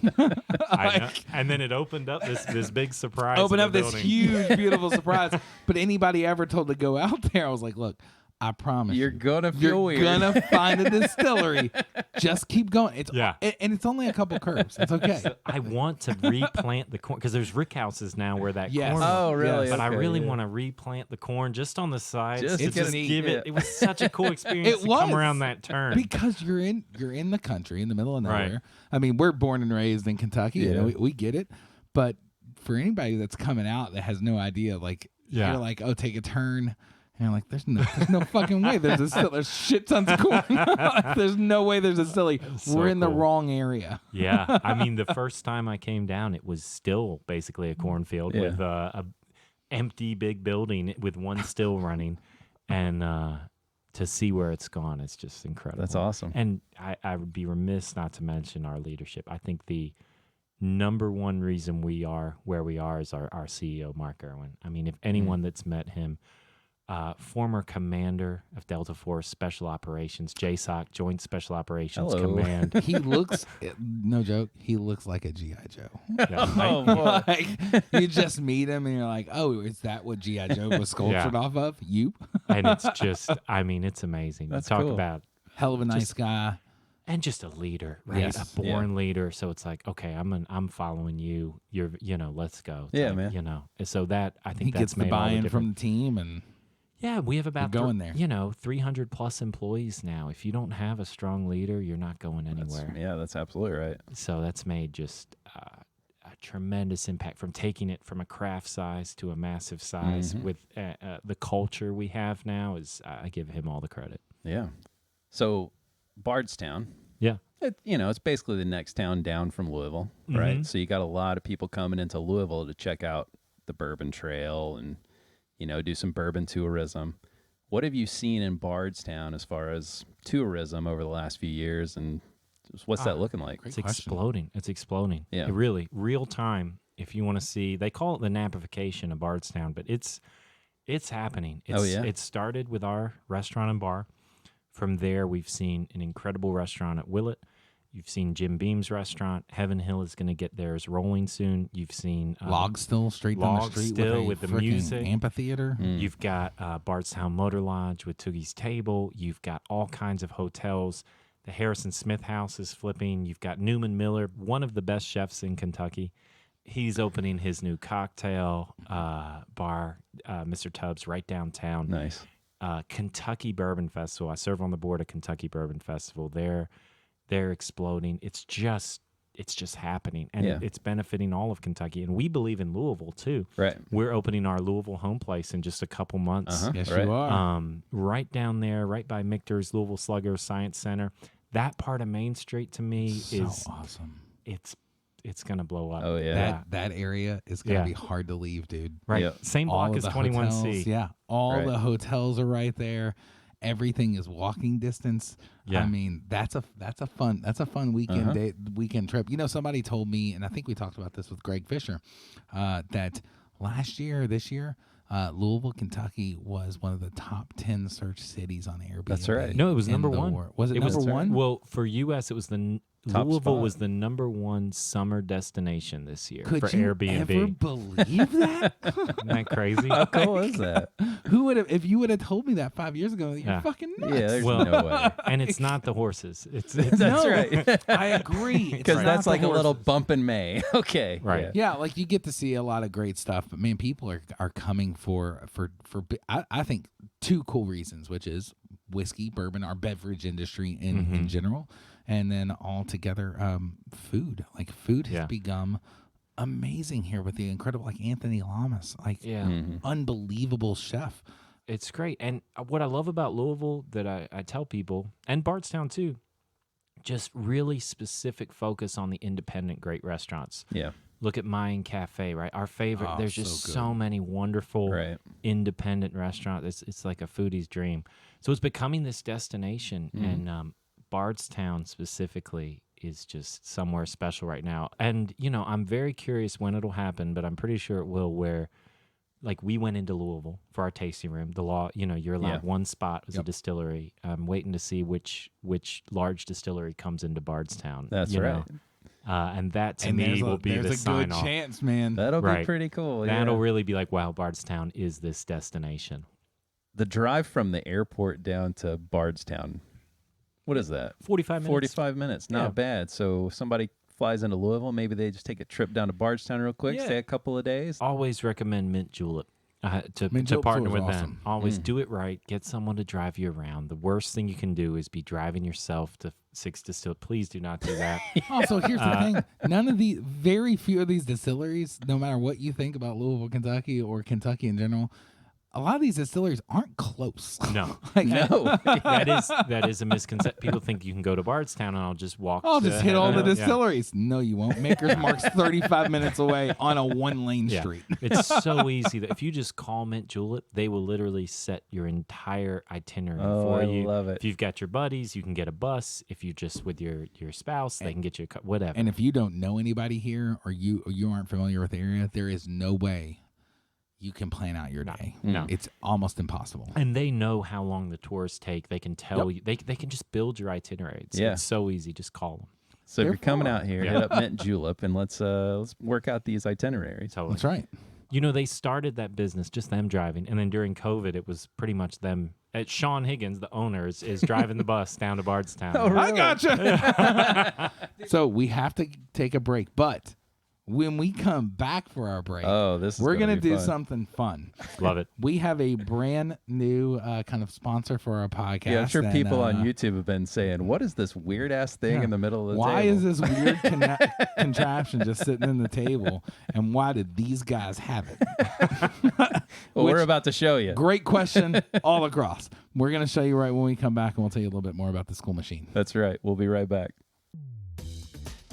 C: I know. And then it opened up this big surprise.
B: Open
C: in
B: up
C: the
B: this
C: building.
B: huge, beautiful surprise. But anybody ever told to go out there, I was like, look, I promise
A: You're gonna feel
B: you're
A: weird.
B: gonna find a distillery. Just keep going. It's
C: Yeah.
B: and it's only a couple curves. It's okay.
C: So I want to replant the corn because there's rick houses now where that
B: Yes.
C: corn.
A: Oh, really?
B: Yes.
C: But I
A: Okay,
C: really
A: yeah.
C: want to replant the corn just on the sides.
A: Just
C: to
A: to
C: just
B: get
C: give
A: neat,
C: it.
A: yeah.
C: It was such a cool experience
B: It
C: to come
B: was.
C: around that turn.
B: Because you're in the country, in the middle of
C: Right.
B: nowhere. I mean, we're born and raised in Kentucky.
A: Yeah.
B: We get it. But for anybody that's coming out that has no idea, like
C: Yeah.
B: you're like, oh, take a turn. And you're like, there's no fucking way. There's shit tons of corn. Like, there's no way there's a silly.
C: So
B: We're in the
C: cool.
B: wrong area.
C: Yeah, I mean, the first time I came down, it was still basically a cornfield
A: Yeah.
C: with a empty big building with one still running, and to see where it's gone, it's just incredible.
A: That's awesome.
C: And I would be remiss not to mention our leadership. I think the number one reason we are where we are is our CEO, Mark Irwin. I mean, if anyone that's met him, former commander of Delta Force Special Operations, JSOC, Joint Special Operations
A: Hello.
C: Command.
B: He looks, no joke, he looks like a G.I. Joe.
C: Yeah,
A: Oh, boy.
B: Like, you just meet him and you're like, oh, is that what G.I. Joe was sculptured off of? You?
C: and it's just, I mean, it's amazing.
A: That's
C: Talk
A: cool.
C: about,
B: Hell of a nice
C: Just-
B: guy.
C: and just a leader, right?
B: Yes.
C: A born leader. So it's like, okay, I'm following you. You're, let's go. It's
A: Yeah,
C: like,
A: man.
C: So that I think
B: He
C: that's
B: gets the
C: made all the
B: buy-in
C: difference.
B: from the team and
C: Yeah, we have about
B: going there.
C: 300 plus employees now. If you don't have a strong leader, you're not going anywhere.
A: That's absolutely right.
C: So that's made just a tremendous impact from taking it from a craft size to a massive size.
A: Mhm.
C: With the culture we have now, is I give him all the credit.
A: Yeah. So Bardstown,
C: Yeah.
A: it's basically the next town down from Louisville, right?
C: Mhm.
A: So you got a lot of people coming into Louisville to check out the Bourbon Trail and, do some bourbon tourism. What have you seen in Bardstown as far as tourism over the last few years, and what's that looking like?
B: Great
C: It's
B: question.
C: exploding. It's exploding.
A: Yeah.
C: It really, real time. If you want to see, they call it the Napification of Bardstown, but it's happening.
A: Oh, yeah?
C: It started with our restaurant and bar. From there, we've seen an incredible restaurant at Willett. You've seen Jim Beam's restaurant. Heaven Hill is going to get theirs rolling soon. You've seen
B: Log Still straight down the
C: Log
B: street
C: Still
B: with
C: with the
B: frickin'
C: music.
B: amphitheater.
C: You've got Bardstown Motor Lodge with Toogie's Table. You've got all kinds of hotels. The Harrison Smith House is flipping. You've got Newman Miller, one of the best chefs in Kentucky. He's opening his new cocktail bar, Mr. Tubbs, right downtown.
A: Nice.
C: Kentucky Bourbon Festival. I serve on the board of Kentucky Bourbon Festival. They're exploding. It's just happening, and
A: Yeah.
C: it's benefiting all of Kentucky. And we believe in Louisville too.
A: Right.
C: We're opening our Louisville home place in just a couple months.
A: Uh-huh.
B: Yes,
A: Right.
B: you are.
C: Right down there, right by Michter's Louisville Slugger Science Center. That part of Main Street to me
B: So
C: is
B: awesome.
C: it's gonna blow up.
A: Oh, yeah.
B: That area is gonna
C: Yeah.
B: be hard to leave, dude.
C: Right.
A: Yep.
C: Same
B: All
C: block
B: of
C: as
B: the
C: 21C.
B: hotels, yeah. All
A: Right.
B: the hotels are right there. Everything is walking distance.
C: Yeah.
B: I mean, that's a fun weekend
A: Uh-huh.
B: weekend trip. Somebody told me, and I think we talked about this with Greg Fisher, that this year, Louisville, Kentucky was one of the top 10 search cities on Airbnb.
A: That's right.
C: No, it was
B: in
C: number
B: the
C: one.
B: world. Was it,
C: It was
B: number one?
C: Well, for U.S., it was
A: Top
C: Louisville
A: spot.
C: was the number one summer destination this year
B: Could
C: for
B: you
C: Airbnb.
B: ever believe that?
C: Isn't that crazy?
A: How cool is that?
B: Who would have? If you would have told me that 5 years ago, you're
C: Yeah.
B: fucking nuts.
A: Yeah, there's
C: Well,
A: no way.
C: And it's not the horses. It's
A: That's
B: No,
A: right.
B: I agree.
A: Because
B: It's
A: that's
B: not
A: like
B: the
A: a little
B: horses.
A: bump in May. Okay.
C: Right.
B: Yeah, like you get to see a lot of great stuff, but man, people are coming for I think two cool reasons, which is whiskey, bourbon, our beverage industry in general, and then all together, food. Like food has
C: Yeah.
B: become amazing here with the incredible, like Anthony Lamas, like unbelievable chef.
C: It's great. And what I love about Louisville that I tell people, and Bardstown too, just really specific focus on the independent great restaurants.
A: Yeah.
C: Look at Mayan Cafe, right? Our favorite. There's just so many wonderful independent restaurants. It's like a foodie's dream. So it's becoming this destination, and Bardstown specifically is just somewhere special right now. And, I'm very curious when it'll happen, but I'm pretty sure it will, where like we went into Louisville for our tasting room. The law, you're allowed one spot as a distillery. I'm waiting to see which large distillery comes into Bardstown.
A: That's right.
C: And that to me will be the sign off.
B: There's a good chance, man.
A: That'll be pretty cool.
C: That'll really be like, wow, Bardstown is this destination.
A: The drive from the airport down to Bardstown, what is that?
C: 45 minutes.
A: 45 minutes. Not bad. So somebody flies into Louisville, maybe they just take a trip down to Bardstown real quick, stay a couple of days.
C: Always recommend Mint Julep to partner with them. Always do it right. Get someone to drive you around. The worst thing you can do is be driving yourself to 6 distilleries. Please do not do that.
B: Also, here's the thing. Very few of these distilleries, no matter what you think about Louisville, Kentucky, or Kentucky in general, a lot of these distilleries aren't close.
C: No.
A: No.
C: That is a misconception. People think you can go to Bardstown and I'll just walk.
B: I'll just hit all the distilleries. Yeah. No, you won't. Maker's Mark's 35 minutes away on a 1-lane street.
C: It's so easy that if you just call Mint Julep, they will literally set your entire itinerary for you.
A: I love it.
C: If you've got your buddies, you can get a bus. If you're just with your spouse, they can get you whatever.
B: And if you don't know anybody here, or you aren't familiar with the area, there is no way you can plan out your day.
C: No.
B: It's almost impossible.
C: And they know how long the tours take. They can tell you. They can just build your itinerary. It's so easy. Just call them.
A: So if you're coming out here, hit up Mint Julep, and let's work out these itineraries.
C: Totally.
B: That's right.
C: They started that business, just them driving. And then during COVID, it was pretty much them. Sean Higgins, the owner, is driving the bus down to Bardstown.
A: Oh, really?
B: I gotcha. So we have to take a break, but when we come back for our break, we're going to do something fun.
C: Love it.
B: We have a brand new kind of sponsor for our podcast.
A: Yeah, I'm sure people on YouTube have been saying, what is this weird-ass thing in the middle of the table?
B: Why is this weird contraption just sitting in the table, and why did these guys have it?
A: Well, we're about to show you.
B: Great question all across. We're going to show you right when we come back, and we'll tell you a little bit more about this cool machine.
A: That's right. We'll be right back.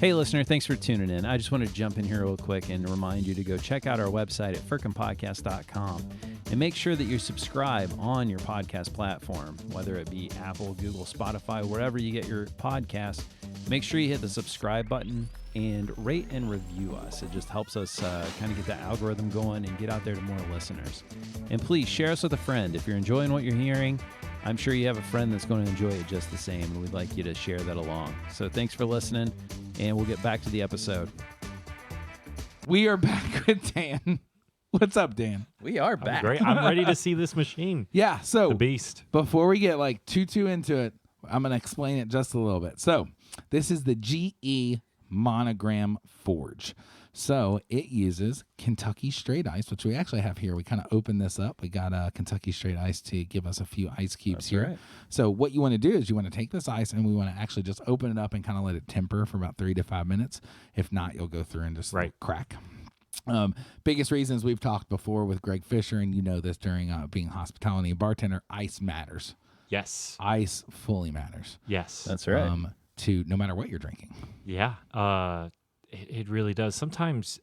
A: Hey, listener, thanks for tuning in. I just wanted to jump in here real quick and remind you to go check out our website at firkinpodcast.com and make sure that you subscribe on your podcast platform, whether it be Apple, Google, Spotify, wherever you get your podcasts. Make sure you hit the subscribe button and rate and review us. It just helps us kind of get the algorithm going and get out there to more listeners. And please share us with a friend. If you're enjoying what you're hearing, I'm sure you have a friend that's going to enjoy it just the same, and we'd like you to share that along. So thanks for listening, and we'll get back to the episode.
B: We are back with Dan. What's up, Dan?
A: We are back.
C: Great. I'm ready to see this machine.
B: Yeah, so
C: the beast.
B: Before we get like too into it, I'm going to explain it just a little bit. So this is the GE Monogram Forge. So it uses Kentucky Straight Ice, which we actually have here. We kind of opened this up. We got Kentucky Straight Ice to give us a few ice cubes here. Right. So what you want to do is you want to take this ice and we want to actually just open it up and kind of let it temper for about 3 to 5 minutes. If not, you'll go through and just crack. Biggest reasons we've talked before with Greg Fisher, and you know this during being hospitality and bartender, ice matters.
C: Yes.
B: Ice fully matters.
C: Yes.
A: That's right.
B: To no matter what you're drinking.
C: Yeah. It really does. Sometimes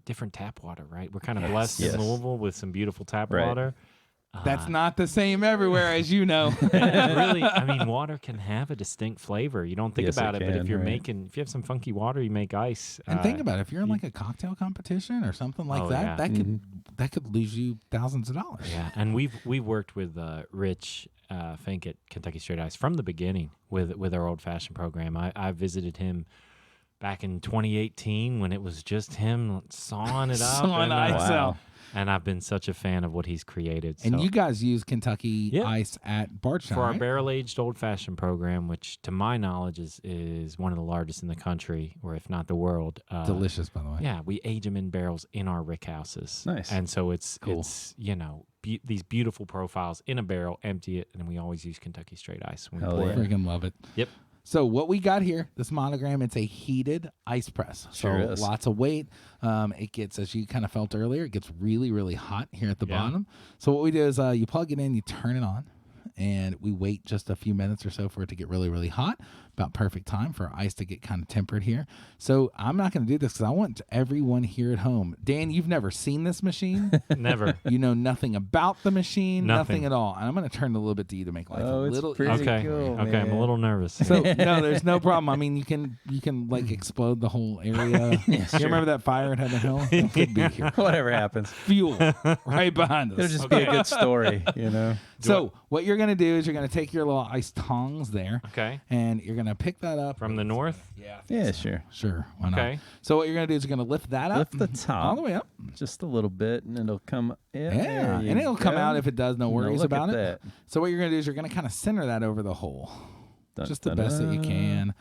C: different tap water, right? We're kind of blessed in Louisville with some beautiful tap water.
B: That's not the same everywhere, as you know.
C: Really, I mean, water can have a distinct flavor. You don't think about it, but if you're if you have some funky water, you make ice.
B: And think about it. If you're in like a cocktail competition or something like that, that could lose you thousands of dollars.
C: Yeah, and we've worked with Rich Fink at Kentucky Straight Ice from the beginning with our old fashioned program. I visited him back in 2018 when it was just him sawing it up.
B: Sawing ice out.
C: And I've been such a fan of what he's created.
B: And you guys use Kentucky Ice at Bardstown,
C: for our barrel-aged old-fashioned program, which to my knowledge is one of the largest in the country, or if not the world.
B: Delicious, by the way.
C: Yeah, we age them in barrels in our rick houses.
A: Nice.
C: And so it's these beautiful profiles in a barrel, empty it, and we always use Kentucky Straight Ice.
B: I freaking love it.
C: Yep.
B: So what we got here, this monogram, it's a heated ice press.
A: Sure
B: So
A: is.
B: lots of weight. It gets, as you kind of felt earlier, it gets really, really hot here at the
C: Yeah.
B: bottom. So what we do is you plug it in, you turn it on, and we wait just a few minutes or so for it to get really, really hot. About perfect time for our ice to get kind of tempered here. So I'm not going to do this because I want everyone here at home. Dan, you've never seen this machine.
C: Never.
B: You know nothing about the machine, nothing
C: Nothing.
B: at all. And I'm going to turn it a little bit to you to make life a
A: it's
B: little
A: pretty
B: easier.
C: Okay.
A: cool,
C: Okay. I'm
A: man.
C: a little nervous.
B: So no, there's no problem. I mean, you can like explode the whole area. You remember that fire at Heaven Hill? It could be here.
A: Whatever happens.
B: Fuel right behind us.
A: It'll just be a good story, you know?
B: So what you're gonna do is you're gonna take your little ice tongs there,
C: Okay.
B: and you're gonna pick that up
C: From the north.
B: Yeah.
A: Yeah, sure.
B: Sure. Why not?
C: Okay.
B: So what you're gonna do is you're gonna lift that up,
A: Lift the top.
B: all the way up.
A: Just a little bit, and it'll come.
B: Yeah,
A: there you
B: and it'll come
A: go.
B: out if it does. No
A: Now
B: worries
A: look
B: about
A: at
B: it.
A: that.
B: So what you're gonna do is you're gonna kind of center that over the hole,
A: Dun,
B: just the
A: dun,
B: best that you
A: dun.
B: can.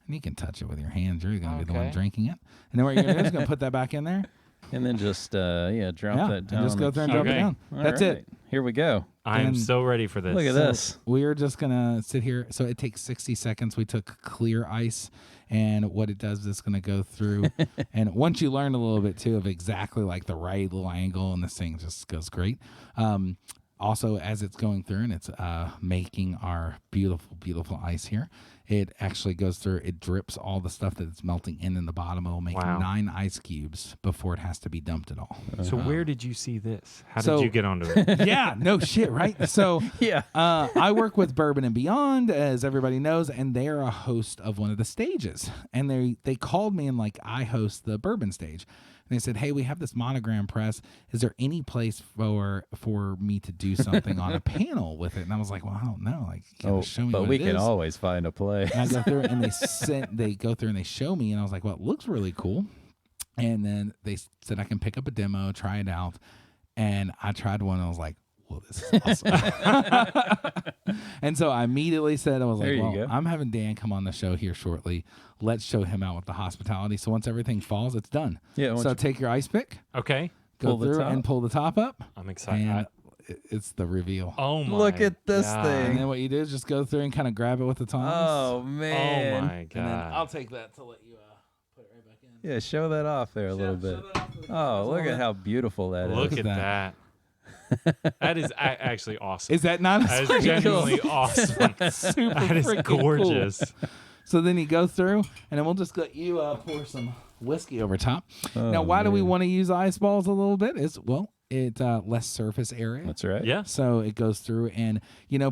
B: And you can touch it with your hands. You're gonna be the one
C: Okay.
B: drinking it. And then what you're gonna do is gonna put that back in there.
A: And then just, drop
B: Yeah,
A: that
B: and
A: down.
B: just go
A: on
B: through and
A: the
B: drop it
C: Okay.
B: down.
A: All
B: That's
A: right.
B: it.
A: Here we go.
C: I am
B: And-
C: so ready for this.
A: Look at
B: So
A: this.
B: we're just gonna sit here. So it takes 60 seconds. We took clear ice, and what it does is it's gonna go through. And once you learn a little bit too of exactly like the right little angle, and this thing just goes great. Also, as it's going through and it's making our beautiful, beautiful ice here, it actually goes through. It drips all the stuff that it's melting in the bottom. It will make
C: Wow.
B: 9 ice cubes before it has to be dumped at all.
C: So where did you see this? How
B: So-
C: did you get onto it?
B: Yeah, no shit, right? So
A: Yeah.
B: I work with Bourbon and Beyond, as everybody knows, and they're a host of one of the stages. And they called me and like, I host the bourbon stage. And they said, hey, we have this monogram press. Is there any place for me to do something on a panel with it? And I was like, well, I don't know. Like, you gotta show me
A: but
B: what
A: we
B: it
A: can
B: is.
A: always find a place.
B: And I go through and they go through and they show me, and I was like, well, it looks really cool. And then they said I can pick up a demo, try it out. And I tried one, and I was like, well, this is awesome. And so I immediately said, I was
A: There
B: like,
A: you
B: well,
A: go.
B: I'm having Dan come on the show here shortly. Let's show him out with the hospitality. So once everything falls, it's done.
A: Yeah, once
B: So
A: you-
B: take your ice pick,
C: Okay.
B: go
A: Pull the
B: through
A: top.
B: and pull the top up.
C: I'm excited.
B: And it's the reveal.
C: Oh my
A: Look at this
C: God.
A: thing.
B: And then what you do is just go through and kind of grab it with the tongs.
A: Oh,
C: Oh
A: man.
C: my
B: And then
C: God.
B: I'll take that to let you put it right back in.
A: Yeah, show that off there a little bit. Oh, look at how beautiful that is.
C: Look
B: at
C: at
B: that.
C: that. That is actually awesome.
B: Is that not
C: That is
B: pretty cool?
C: genuinely awesome.
B: Super
C: That is
B: freaking cool.
C: gorgeous.
B: So then you go through, and then we'll just let you pour some whiskey over top.
A: Oh,
B: Now, why do we
A: man.
B: want to use ice balls a little bit? Is well, it less surface area.
A: That's right.
C: Yeah.
B: So it goes through, and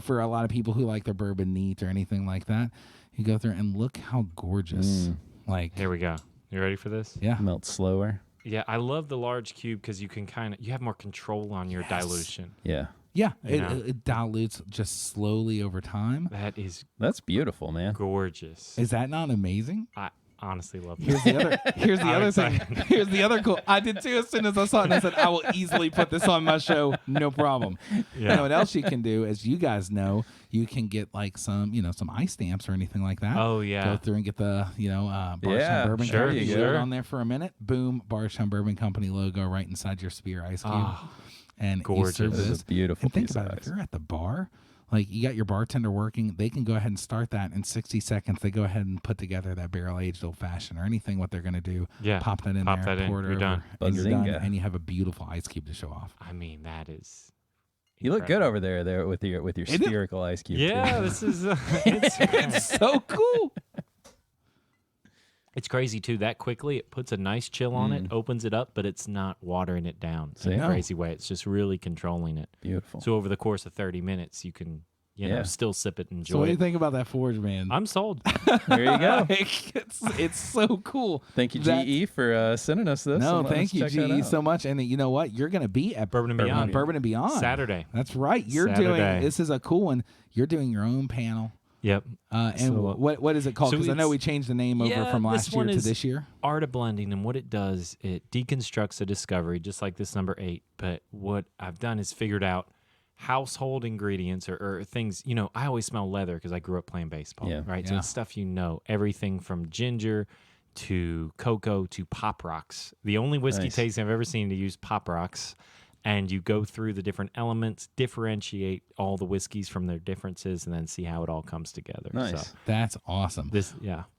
B: for a lot of people who like their bourbon neat or anything like that, you go through and look how gorgeous. Like,
C: Here we go. You ready for this?
B: yeah.
A: Melt slower.
C: Yeah, I love the large cube because you can you have more control on your
B: Yes.
C: dilution.
A: Yeah.
B: Yeah,
C: Yeah.
B: it dilutes just slowly over time.
C: That is
A: That's beautiful, man.
C: gorgeous.
B: Is that not amazing?
C: I honestly love
B: Here's
C: that.
B: the other. Here's the
C: I'm
B: other thing.
C: excited.
B: Here's the other cool. I did too. As soon as I saw it, and I said, I will easily put this on my show, no problem. You know what else you can do? As you guys know, you can get like some ice stamps or anything like that.
C: Oh, yeah.
B: Go through and get the Bardstown
A: Yeah,
B: Bourbon
C: sure,
B: Company.
C: sure.
B: Leave it on there for a minute. Boom, Bardstown Bourbon Company logo right inside your spear ice cube.
C: Oh,
B: and
C: gorgeous.
B: You serve
A: This is
B: this.
A: a beautiful
B: And think
A: piece
B: about
A: of
B: it. If
A: ice.
B: you're at the bar, like you got your bartender working, they can go ahead and start that in 60 seconds. They go ahead and put together that barrel aged old fashioned or anything what they're going to do.
C: Yeah,
B: Pop that in
C: pop
B: there,
C: that in,
B: pour it
C: you're
B: over,
C: done.
B: and you're done,
A: Bazinga.
B: and you have a beautiful ice cube to show off.
C: I mean, that is.
A: You look good
C: incredible.
A: over there with your
B: Isn't it?
A: spherical ice cube.
C: Yeah,
A: too.
C: this is.
B: It's so cool.
C: It's crazy too. That quickly, it puts a nice chill on it, opens it up, but it's not watering it down in
A: See?
C: a
B: No.
C: crazy way. It's just really controlling it.
A: Beautiful.
C: So over the course of 30 minutes, you can, you know,
A: Yeah.
C: still sip it and
B: So what
C: enjoy
B: do you
C: it.
B: think about that forge, man?
C: I'm sold.
A: There you go.
B: it's so cool.
A: Thank you,
B: That-
A: GE, for sending us this.
B: No,
A: and letting
B: thank
A: us
B: you,
A: check that
B: GE,
A: out.
B: so much. And you know what? You're going to be at
C: Bourbon and Beyond.
B: Bourbon and Beyond
C: Saturday.
B: That's right. You're
C: Saturday.
B: doing. This is a cool one. You're doing your own panel.
C: Yep.
B: And
C: So,
B: what is it called?
C: so
B: Because I know
C: it's-
B: we changed the name over
C: Yeah,
B: from
C: this
B: last year
C: one
B: to
C: is-
B: this year.
C: Art of blending, and what it does, it deconstructs a discovery, just like this number 8. But what I've done is figured out household ingredients or things. You know, I always smell leather because I grew up playing baseball,
A: Yeah.
C: right? So
B: Yeah.
C: it's stuff everything from ginger to cocoa to pop rocks. The only whiskey
A: Nice.
C: tasting I've ever seen to use pop rocks. and you go through the different elements, differentiate all the whiskeys from their differences, and then see how it all comes together.
A: Nice.
C: So
B: That's awesome.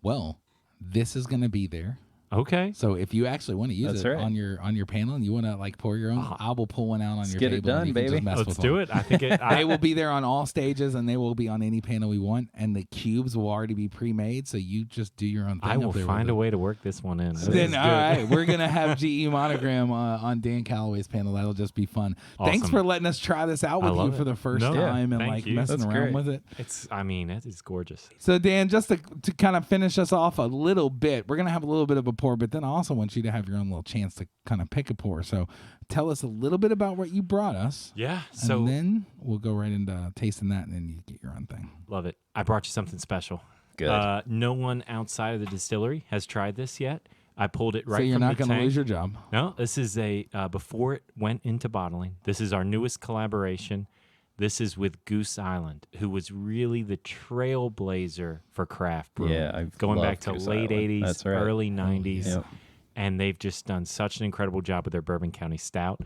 B: Well, this is going to be there.
C: Okay.
B: So if you actually want to use
A: That's
B: it
A: right.
B: on your panel and you want to like pour your own, I will pull one out on your
A: get
B: table.
A: it done,
B: and you can just
A: baby.
B: mess
C: Let's
B: with
C: do
B: one.
C: it. I think
B: They will be there on all stages, and they will be on any panel we want. And the cubes will already be pre-made, so you just do your own thing.
C: I will
B: up there
C: find
B: with
C: a
B: it.
C: way to work this one in. This
B: Then
C: is
B: all
C: good.
B: right, we're gonna have GE monogram on Dan Callaway's panel. That'll just be fun. Thanks
C: Awesome.
B: for letting us try this out
C: I
B: with you
C: love
B: for
C: it.
B: the first
C: No,
B: time and
C: thank
B: like
C: you.
B: messing
A: That's
B: around
A: great.
B: with it.
C: It is gorgeous.
B: So Dan, just to kind of finish us off a little bit, we're gonna have a little bit of a pour, but then I also want you to have your own little chance to kind of pick a pour. So tell us a little bit about what you brought us.
C: Yeah. So
B: and then we'll go right into tasting that, and then you get your own thing.
C: love it. I brought you something special.
A: Good.
C: No one outside of the distillery has tried this yet. I pulled it right
B: so you're
C: from
B: not
C: the
B: going to
C: tank.
B: lose your job.
C: No, this is before it went into bottling. This is our newest collaboration. This is with Goose Island, who was really the trailblazer for craft brewing.
A: Yeah, I've
C: going back
A: loved
C: to
A: Goose
C: late
A: Island.
C: 80s,
A: That's right.
C: early 90s.
A: Yep.
C: And they've just done such an incredible job with their Bourbon County Stout.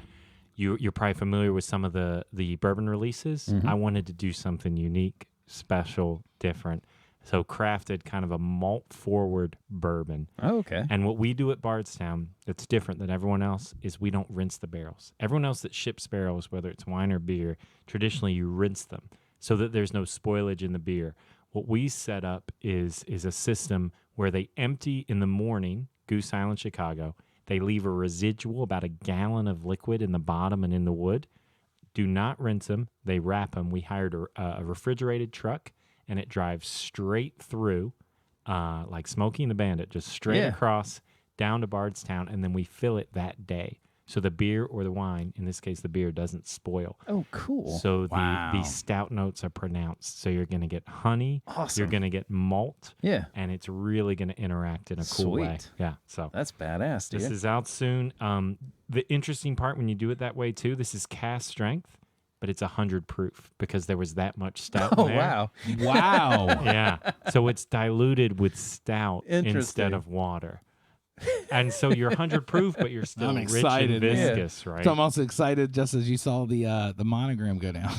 C: You're probably familiar with some of the bourbon releases.
A: Mm-hmm.
C: I wanted to do something unique, special, different. So crafted kind of a malt-forward bourbon.
A: Oh, okay.
C: And what we do at Bardstown that's different than everyone else is we don't rinse the barrels. Everyone else that ships barrels, whether it's wine or beer, traditionally you rinse them so that there's no spoilage in the beer. What we set up is a system where they empty in the morning, Goose Island, Chicago. They leave a residual, about a gallon of liquid in the bottom and in the wood. Do not rinse them. They wrap them. We hired a refrigerated truck, and it drives straight through, like Smokey and the Bandit, just straight across down to Bardstown, and then we fill it that day. So the beer or the wine, in this case the beer, doesn't spoil.
A: Oh, cool.
C: So
B: Wow.
C: the stout notes are pronounced. So you're going to get honey.
A: Awesome.
C: You're going to get malt.
A: Yeah.
C: And it's really going to interact in a cool way.
A: Sweet.
C: Yeah. So
A: That's badass, dude.
C: this is out soon. The interesting part when you do it that way too, this is cast strength, but it's 100 proof because there was that much stout
A: Oh,
C: in there.
A: wow.
B: Wow.
C: Yeah. So it's diluted with stout instead
A: Interesting.
C: of water. And so you're 100 proof, but you're still
B: I'm
C: rich
B: excited,
C: and
B: man.
C: viscous, right?
B: So I'm also excited just as you saw the monogram go down.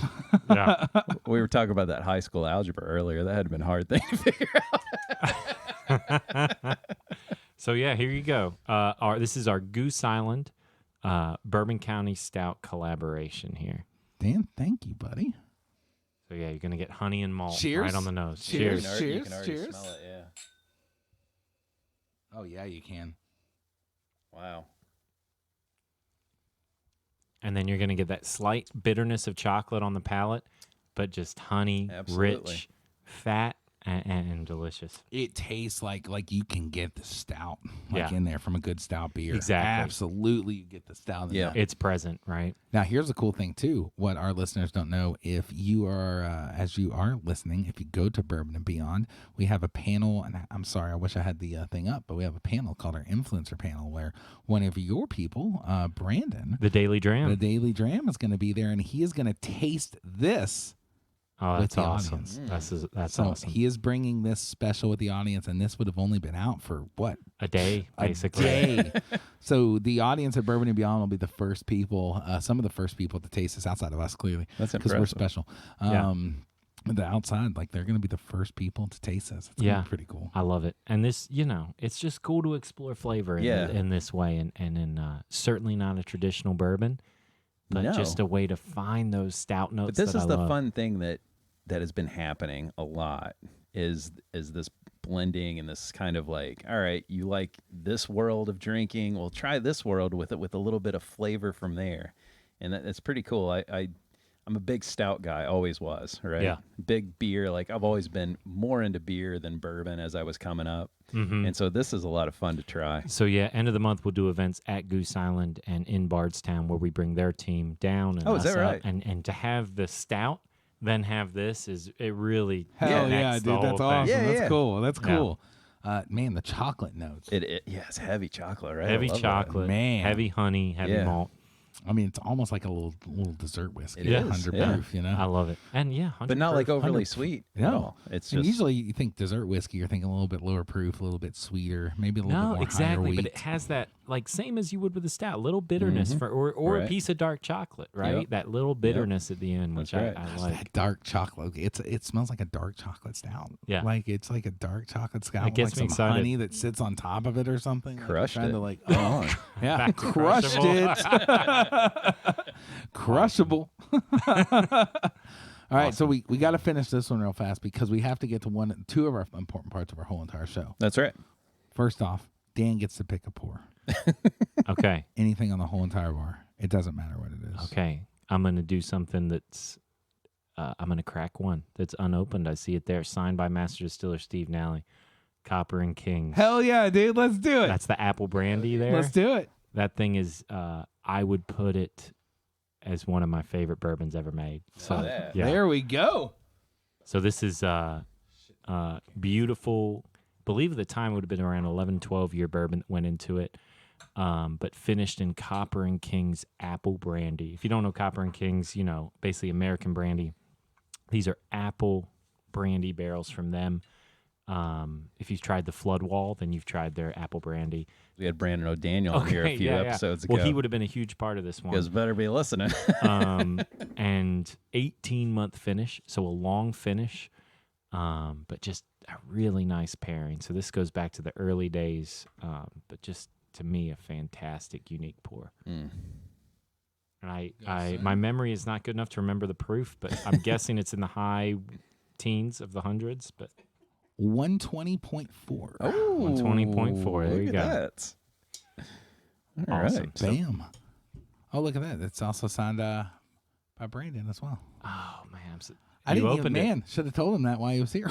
C: Yeah.
A: We were talking about that high school algebra earlier. That had been a hard thing to figure out.
C: So yeah, here you go. This is our Goose Island Bourbon County Stout collaboration here.
B: Dan, thank you, buddy.
C: So yeah, you're gonna get honey and malt
B: Cheers.
C: right on the nose.
B: Cheers.
C: Cheers.
A: You can already
B: Cheers.
A: smell it, yeah.
B: Oh yeah, you can.
A: Wow.
C: And then you're gonna get that slight bitterness of chocolate on the palate, but just honey,
A: Absolutely.
C: rich, fat, and delicious.
B: It tastes like you can get the stout
C: Yeah.
B: in there from a good stout beer.
C: Exactly.
B: Absolutely, you get the stout in
A: Yeah.
B: that.
C: It's present, right?
B: Now, here's a cool thing, too. What our listeners don't know, if you are, as you are listening, if you go to Bourbon and Beyond, we have a panel, and I'm sorry, I wish I had the thing up, but we have a panel called our Influencer Panel, where one of your people, Brandon,
C: The Daily Dram.
B: the Daily Dram, is going to be there, and he is going to taste this.
C: Oh,
B: with
C: that's
B: the
C: awesome.
B: audience.
C: That's
B: So
C: awesome.
B: he is bringing this special with the audience, and this would have only been out for, what,
C: A day, basically.
B: a day. So the audience at Bourbon and Beyond will be the first people, some of the first people to taste this outside of us, clearly.
A: That's
B: because we're
A: impressive.
B: special.
C: Yeah.
B: The outside, like they're going to be the first people to taste this. It's gonna
C: Yeah.
B: be pretty cool.
C: I love it. And this, it's just cool to explore flavor in this way, and in certainly not a traditional bourbon, but
A: No.
C: just a way to find those stout notes.
A: But this
C: that
A: is
C: I
A: the
C: love.
A: fun thing that has been happening a lot is this blending and this kind of like, all right, you like this world of drinking, well, try this world with it with a little bit of flavor from there, and that's pretty cool. I'm a big stout guy, always was, right?
C: Yeah.
A: Big beer, like I've always been more into beer than bourbon as I was coming up, and so this is a lot of fun to try.
C: So yeah, end of the month we'll do events at Goose Island and in Bardstown where we bring their team down and
A: Oh, is
C: us
A: that
C: up.
A: right?
C: And to have the stout, then have this is it really
B: Hell yeah,
C: connects the
B: dude.
C: whole
B: That's
C: thing.
B: awesome.
A: Yeah,
B: That's
A: yeah.
B: cool. That's
C: Yeah.
B: cool. Man, the chocolate notes.
A: It's heavy chocolate, right? I
C: Heavy
A: love that.
C: chocolate,
B: Man.
C: heavy honey, heavy
A: Yeah.
C: malt.
B: I mean, it's almost like a little dessert whiskey.
A: It
C: is,
B: 100
A: yeah.
B: proof, you know?
C: I love it. And yeah, 100
A: but not like
C: proof.
A: overly
B: 100
A: sweet.
B: No.
A: at all. It's
B: And
A: just
B: usually you think dessert whiskey, you're thinking a little bit lower proof, a little bit sweeter, maybe a little bit
C: No,
B: more higher
C: exactly.
B: wheat.
C: But it has that like same as you would with a stout, a little bitterness or a
A: Right.
C: piece of dark chocolate, right?
A: Yep.
C: That little bitterness at the end, which
A: That's right.
C: I
B: Gosh,
C: like.
B: that dark chocolate. It smells like a dark chocolate stout.
C: Yeah.
B: Like it's like a dark chocolate stout with
C: gets
B: like
C: me
B: some
C: excited.
B: honey that sits on top of it or something.
A: Crushed
B: like
A: it.
B: To like,
A: Come on.
B: yeah,
C: Back to
B: crushed it. Crushable. All right, so we got to finish this one real fast because we have to get to two of our important parts of our whole entire show.
A: That's right.
B: First off, Dan gets to pick a pour.
C: Okay.
B: Anything on the whole entire bar. It doesn't matter what it is.
C: Okay. I'm going to do something that's, I'm going to crack one that's unopened. I see it there, signed by Master Distiller Steve Nally, Copper and Kings.
B: Hell yeah, dude. Let's do it.
C: That's the apple brandy there.
B: Let's do it.
C: That thing is, I would put it as one of my favorite bourbons ever made. So, yeah.
B: There we go.
C: So this is beautiful. Believe at the time it would have been around 11, 12-year bourbon that went into it, but finished in Copper and Kings apple brandy. If you don't know Copper and Kings, basically American brandy. These are apple brandy barrels from them. If you've tried the Flood Wall, then you've tried their apple brandy.
A: We had Brandon O'Daniel on here a few episodes ago.
C: Well, he would have been a huge part of this one.
A: You guys better be listening.
C: And 18-month finish, so a long finish, but just a really nice pairing. So this goes back to the early days, but just to me a fantastic, unique pour. And my memory is not good enough to remember the proof, but I'm guessing it's in the high teens of the hundreds. But
B: 120.4.
A: Oh,
C: 120.4. There
A: look
C: you
A: at
C: go.
A: That. All
C: Awesome.
A: right.
B: Bam. Oh, look at that. It's also signed by Brandon as well.
C: Oh man,
B: I didn't even,
C: opened it.
B: man, should have told him that while he was here.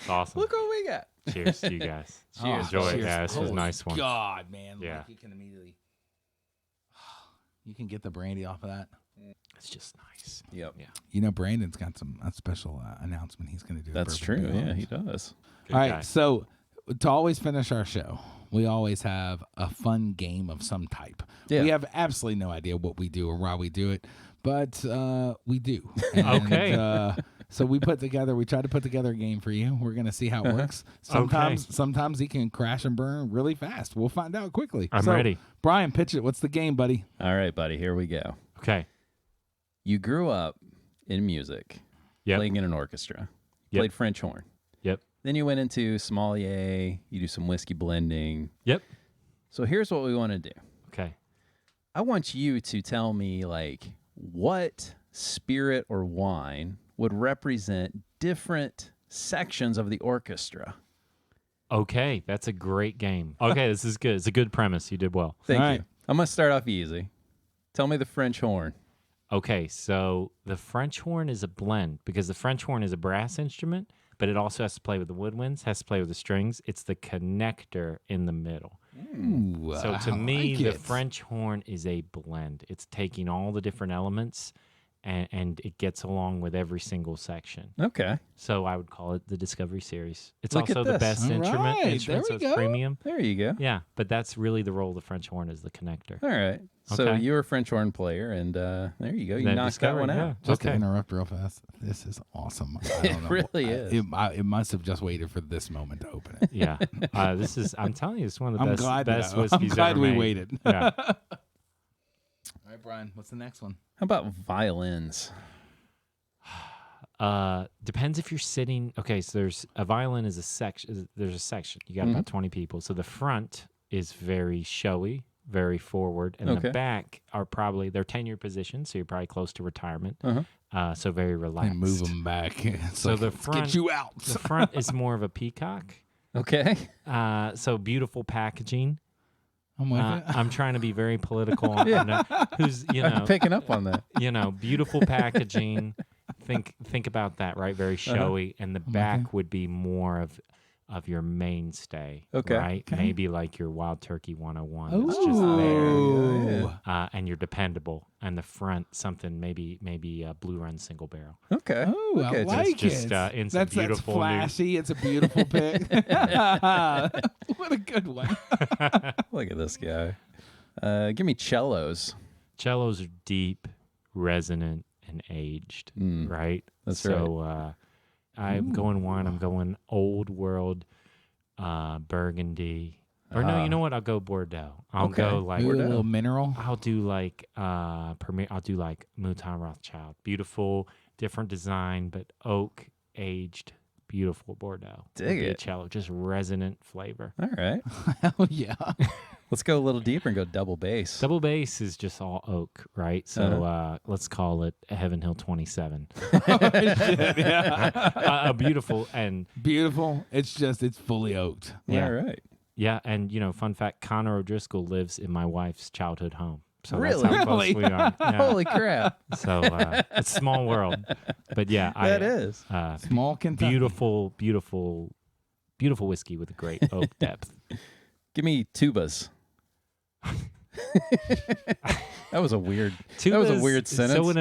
C: Awesome.
A: Look what we got.
C: Cheers to you guys.
B: Cheers.
C: Enjoy it.
B: Cheers.
C: Yeah, this was a
B: Holy
C: nice one.
B: God, man.
C: Yeah.
B: Like you can immediately, you can get the brandy off of that.
C: It's just nice.
A: Yep.
C: Yeah.
B: You know, Brandon's got a special announcement he's going to do.
A: That's
B: at
A: true.
B: Bourbon
A: Yeah,
B: Beyond.
A: he does.
C: Good
B: All right,
C: guy.
B: so to always finish our show, we always have a fun game of some type.
A: Yeah.
B: We have absolutely no idea what we do or why we do it, but we do. And,
C: Okay.
B: so we try to put together a game for you. We're going to see how it works. Sometimes he can crash and burn really fast. We'll find out quickly.
C: I'm ready.
B: Brian, pitch it. What's the game, buddy?
A: All right, buddy. Here we go.
C: Okay.
A: You grew up in music,
C: Yep.
A: playing in an orchestra,
C: Yep.
A: played French horn.
C: Yep.
A: Then you went into sommelier. You do some whiskey blending.
C: Yep.
A: So here's what we want to do.
C: Okay.
A: I want you to tell me what spirit or wine would represent different sections of the orchestra.
C: Okay. That's a great game. Okay, this is good. It's a good premise. You did well.
A: Thank
B: All
A: you.
B: right.
A: I'm going to start off easy. Tell me the French horn.
C: Okay, so the French horn is a blend because the French horn is a brass instrument, but it also has to play with the woodwinds, has to play with the strings. It's the connector in the middle.
B: Ooh,
C: So to
B: I
C: me,
B: like
C: the
B: it.
C: French horn is a blend. It's taking all the different elements and it gets along with every single section.
A: Okay.
C: So I would call it the Discovery Series. It's
A: Look at
C: also the
A: this.
C: best
B: All
C: instrument,
B: right, there
C: so
B: we
C: it's
B: go.
C: premium.
A: There you go.
C: Yeah, but that's really the role of the French horn is the connector.
A: All right. So
C: Okay.
A: you're a French horn player, and there you go. You
C: Then
A: knocked that
C: Discovery,
A: one
C: yeah.
A: out.
B: Just to
C: Okay.
B: interrupt real fast, this is awesome. I don't know.
A: really is.
B: It must have just waited for this moment to open it.
C: Yeah, I'm telling you, it's one of the
B: I'm
C: best,
B: glad,
C: best
B: I'm
C: whiskeys
B: glad
C: ever
B: we
C: made.
B: waited.
C: Yeah.
B: All right, Brian, what's the next one?
A: How about violins?
C: Depends if you're sitting. Okay, so there's a violin is a section. There's a section. You got about 20 people. So the front is very showy, very forward, and
A: Okay.
C: the back are probably they're 10-year positions, so you're probably close to retirement.
A: Uh-huh.
C: So very relaxed.
B: And move them back. It's
C: So
B: like,
C: the
B: let's
C: front-
B: get you out.
C: The front is more of a peacock.
A: Okay.
C: So beautiful packaging.
B: I'm with it.
C: I'm trying to be very political. Who's
A: I'm picking up on that.
C: beautiful packaging. Think about that, right? Very showy, and the back would be more of your mainstay,
A: Okay.
C: right?
B: Okay.
C: Maybe like your Wild Turkey 101. It's just
B: Ooh.
C: there,
A: Yeah.
C: and you're dependable. And the front, something maybe a Blue Run single barrel.
A: Okay.
B: Oh,
A: okay.
B: I like
C: just,
B: it.
C: in some
B: That's
C: beautiful new-
B: flashy. It's a beautiful pick. What a good one.
A: Look at this guy. Give me cellos.
C: Cellos are deep, resonant, and aged, right?
A: That's
C: so, I'm going wine. I'm going old world Burgundy. Or no, you know what? I'll go Bordeaux. I'll go like
B: Maybe a little mineral.
C: I'll do like I'll do like Mouton Rothschild. Beautiful, different design, but oak aged, beautiful Bordeaux.
A: Dig it.
C: Cello, just resonant flavor.
A: All right.
B: Hell yeah.
A: Let's go a little deeper and go double bass.
C: Double bass is just all oak, right? So let's call it Heaven Hill 27. A beautiful and
B: Beautiful. It's fully oaked.
C: yeah,
A: All right.
C: yeah. And fun fact: Connor O'Driscoll lives in my wife's childhood home. So
A: Really?
C: that's how close we are. Yeah.
A: Holy crap.
C: So it's a small world, but yeah,
A: That is.
B: Small Kentucky.
C: beautiful, beautiful, beautiful whiskey with a great oak depth.
A: Give me tubas. That was a weird. That was a
C: Tubas-
A: weird sentence.
C: So in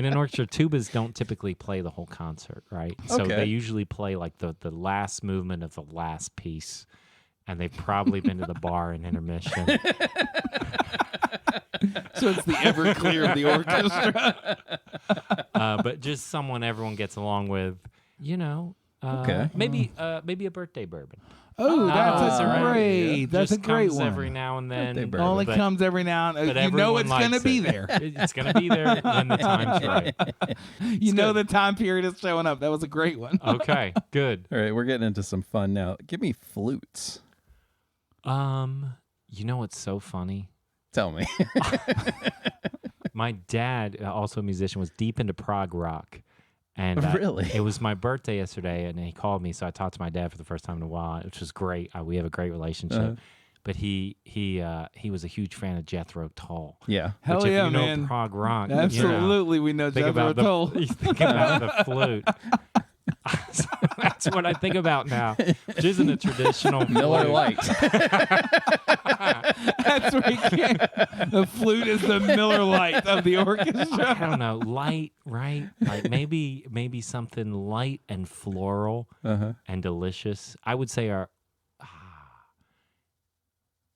C: an orchestra, tubas don't typically play the whole concert, right? So
A: Okay.
C: they usually play like the last movement of the last piece, and they've probably been to the bar in intermission.
B: So it's the Everclear of the orchestra.
C: But just someone everyone gets along with,
A: Okay.
C: Maybe a birthday bourbon.
B: Oh, that's
C: all
B: a
C: right.
B: great. That's
C: Just
B: a great
C: comes
B: one.
C: every now and then.
A: Birthday bourbon.
B: Only
C: but-
B: comes every now and
C: but
B: then. You know
C: everyone
B: it's going to
C: likes
B: be
C: it.
B: there.
C: It's going to be there when the time's right.
B: You know the time period is showing up. That was a great one.
C: Okay, good.
A: All right, we're getting into some fun now. Give me flutes.
C: You know what's so funny?
A: Tell me.
C: My dad, also a musician, was deep into prog rock. And
A: Really?
C: it was my birthday yesterday, and he called me, so I talked to my dad for the first time in a while, which was great. We have a great relationship. But he was a huge fan of Jethro Tull.
A: Yeah.
B: Hell
C: which, if
B: yeah,
C: you know
B: man.
C: prog rock.
B: Absolutely, we know
C: Think
B: Jethro
C: about
B: Tull.
C: you think about the flute. That's what I think about now, which isn't a traditional
A: Miller
C: flute.
A: Lite.
B: That's where he came. The flute is the Miller Lite of the
C: I
B: orchestra.
C: don't know, light, right? Like maybe something light and floral and delicious. I would say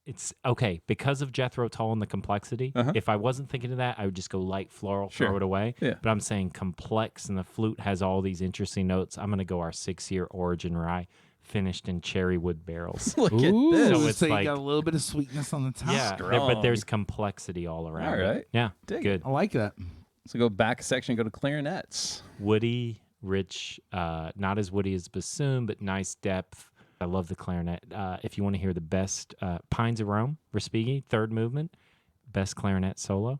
C: it's okay because of Jethro Tull and the complexity. If I wasn't thinking of that, I would just go light floral,
A: Sure.
C: throw it away.
A: Yeah.
C: But I'm saying complex, and the flute has all these interesting notes. I'm gonna go our 6-year Origin Rye, finished in cherry wood barrels.
A: Look
B: Ooh,
A: at this.
C: So it's
B: so you
C: like-
B: got a little bit of sweetness on the top.
C: Yeah, but there's complexity all around.
A: All right.
C: It. Yeah,
A: Dig
C: good.
B: I like that.
A: So go back a section, go to clarinets.
C: Woody, rich, not as woody as bassoon, but nice depth. I love the clarinet. If you want to hear the best, Pines of Rome, Respighi, third movement, best clarinet solo.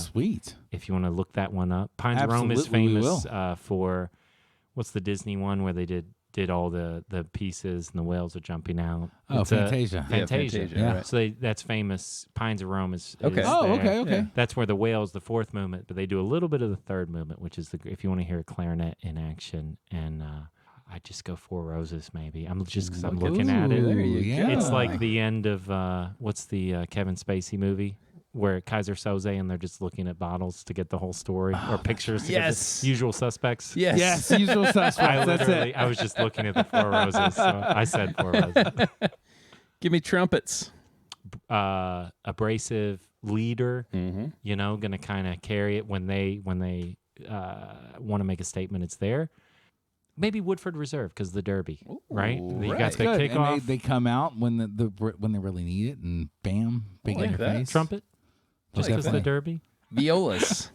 B: Sweet.
C: If you want to look that one up, Pines of Rome is
B: Absolutely, we
C: famous for what's the Disney one where they did all the pieces and the whales are jumping out.
B: Oh,
C: It's,
B: Fantasia.
C: Fantasia.
B: Yeah.
A: right.
C: So that's famous. Pines of Rome is
A: Okay.
B: Oh,
C: there.
B: okay.
C: That's where the whale's the fourth movement, but they do a little bit of the third movement, which is if you want to hear a clarinet in action. And I just go Four Roses, maybe. I'm just because I'm looking at it.
B: Ooh,
A: There you
B: yeah.
C: It's like the end of what's the Kevin Spacey movie where Kaiser Soze and they're just looking at bottles to get the whole story or pictures. To
A: Yes.
C: get the Usual Suspects.
A: Yes.
B: Yes, usual suspects. That's it.
C: I was just looking at the Four Roses, so I said Four Roses.
A: Give me trumpets.
C: Abrasive leader,
A: Mm-hmm.
C: gonna kind of carry it when they want to make a statement. It's there. Maybe Woodford Reserve because the Derby, right? You got
A: right.
C: the
B: Good.
C: kickoff.
B: And they come out when when they really need it, and bam, big
A: like
B: in your
A: that.
B: face.
C: Trumpet, just
B: Like
C: because the
B: that.
C: Derby.
A: Violas.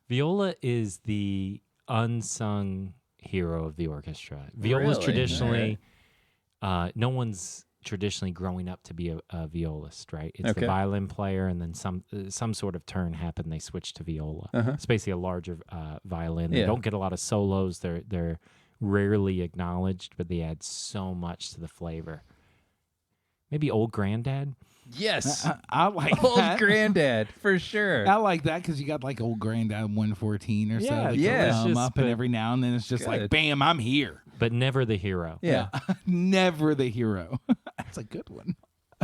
C: Viola is the unsung hero of the orchestra. Viola's
A: Really?
C: traditionally, no one's traditionally growing up to be a violist, right? It's
A: Okay.
C: the violin player, and then some sort of turn happened. They switch to viola. It's basically a larger violin. They
A: Yeah.
C: don't get a lot of solos. They're rarely acknowledged, but they add so much to the flavor. Maybe Old Granddad.
A: Yes.
B: I like
A: Old
B: that.
A: granddad, for sure.
B: I like that because you got like old granddad 114 or so.
C: Yeah,
B: that
A: yeah.
B: come
C: delicious,
B: up, and
C: but-
B: every now and then it's just like,
A: Good.
B: bam, I'm here.
C: But never the hero.
A: Yeah.
B: Never the hero. That's a good one.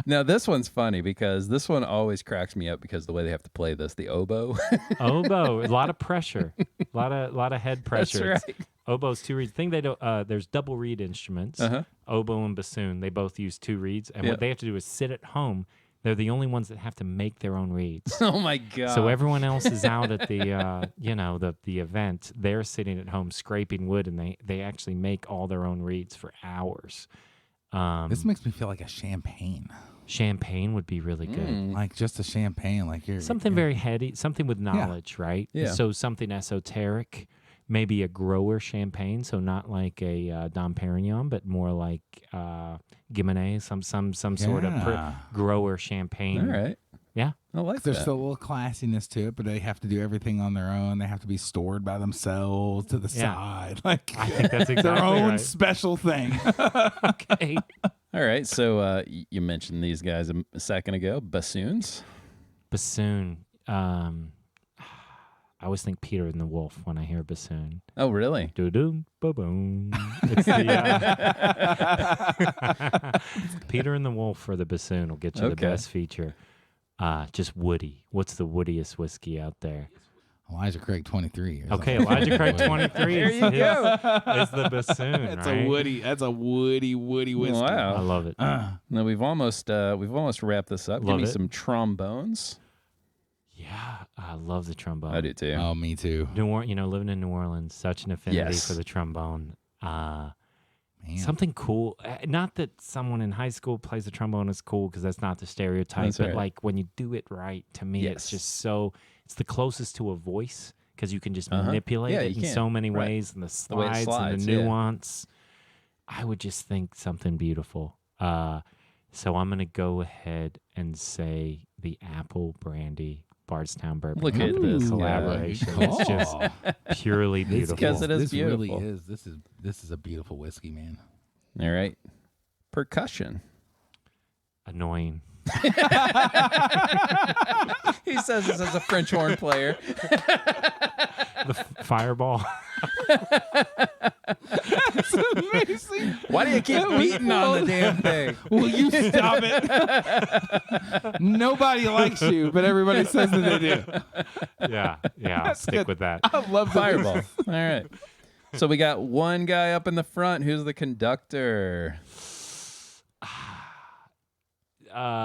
A: Now this one's funny because this one always cracks me up because the way they have to play this, the oboe.
C: Oboe, a lot of pressure, a lot of head pressure.
A: That's right.
C: Oboe's 2 reeds. Thing they don't. There's double reed instruments. Oboe and bassoon. They both use 2 reeds, and
A: Yeah.
C: what they have to do is sit at home, They're the only ones that have to make their own reeds.
A: Oh my God.
C: So everyone else is out at the, the event. They're sitting at home scraping wood, and they actually make all their own reeds for hours.
B: This makes me feel like a champagne.
C: Champagne would be really good.
B: Like just a champagne, like
C: Something very heady, something with knowledge, right?
A: Yeah.
C: So something esoteric, maybe a grower champagne. So not like a Dom Perignon, but more like Guimanet, some sort of grower champagne.
A: All right.
C: Yeah.
A: I like
B: There's
A: that.
B: still a little classiness to it, but they have to do everything on their own. They have to be stored by themselves to the side. Like
C: I think that's exactly
B: their own
C: right.
B: special thing.
C: Okay.
A: All right. So you mentioned these guys a second ago, bassoons.
C: Bassoon. I always think Peter and the Wolf when I hear bassoon.
A: Oh, really?
C: Do-do, ba-boom. It's the Peter and the Wolf for the bassoon will get you the best feature. Just woody. What's the woodiest whiskey out there?
B: Elijah Craig, 23.
C: Okay, Elijah Craig, 23.
A: There you go.
C: Is the bassoon,
B: That's
C: right?
B: That's a woody whiskey.
A: Wow.
C: I love it.
A: Now we've almost wrapped this up.
C: Love
A: Give me
C: it.
A: some trombones.
C: Yeah, I love the trombone.
A: I do too.
B: Oh, me too.
C: Living in New Orleans, such an affinity
A: Yes.
C: for the trombone.
B: Man.
C: Something cool. Not that someone in high school plays the trombone is cool, because that's not the stereotype.
A: That's
C: but
A: right.
C: like when you do it right, to me, it's just so. It's the closest to a voice, because you can just manipulate
A: Yeah,
C: it
A: you
C: in
A: can.
C: so many
A: Right.
C: ways, and the
A: The way it
C: slides,
A: slides,
C: and the
A: yeah.
C: nuance. I would just think something beautiful. So I'm gonna go ahead and say the apple brandy Bardstown Bourbon
A: Look at
C: Company
A: this guy.
C: collaboration.
B: Good
C: It's just
B: call.
C: purely beautiful.
A: because it is
B: This really
A: beautiful.
B: is. This is a beautiful whiskey, man.
A: All right. Percussion.
C: Annoying.
A: He says this as a French horn player.
C: The fireball.
B: That's amazing.
A: Why do you keep beating on the damn thing?
B: Will you stop it? Nobody likes you, but everybody says that they do.
C: Yeah, I'll stick
B: good.
C: with that.
B: I love the
A: Fireball. All right. So we got one guy up in the front. Who's the conductor?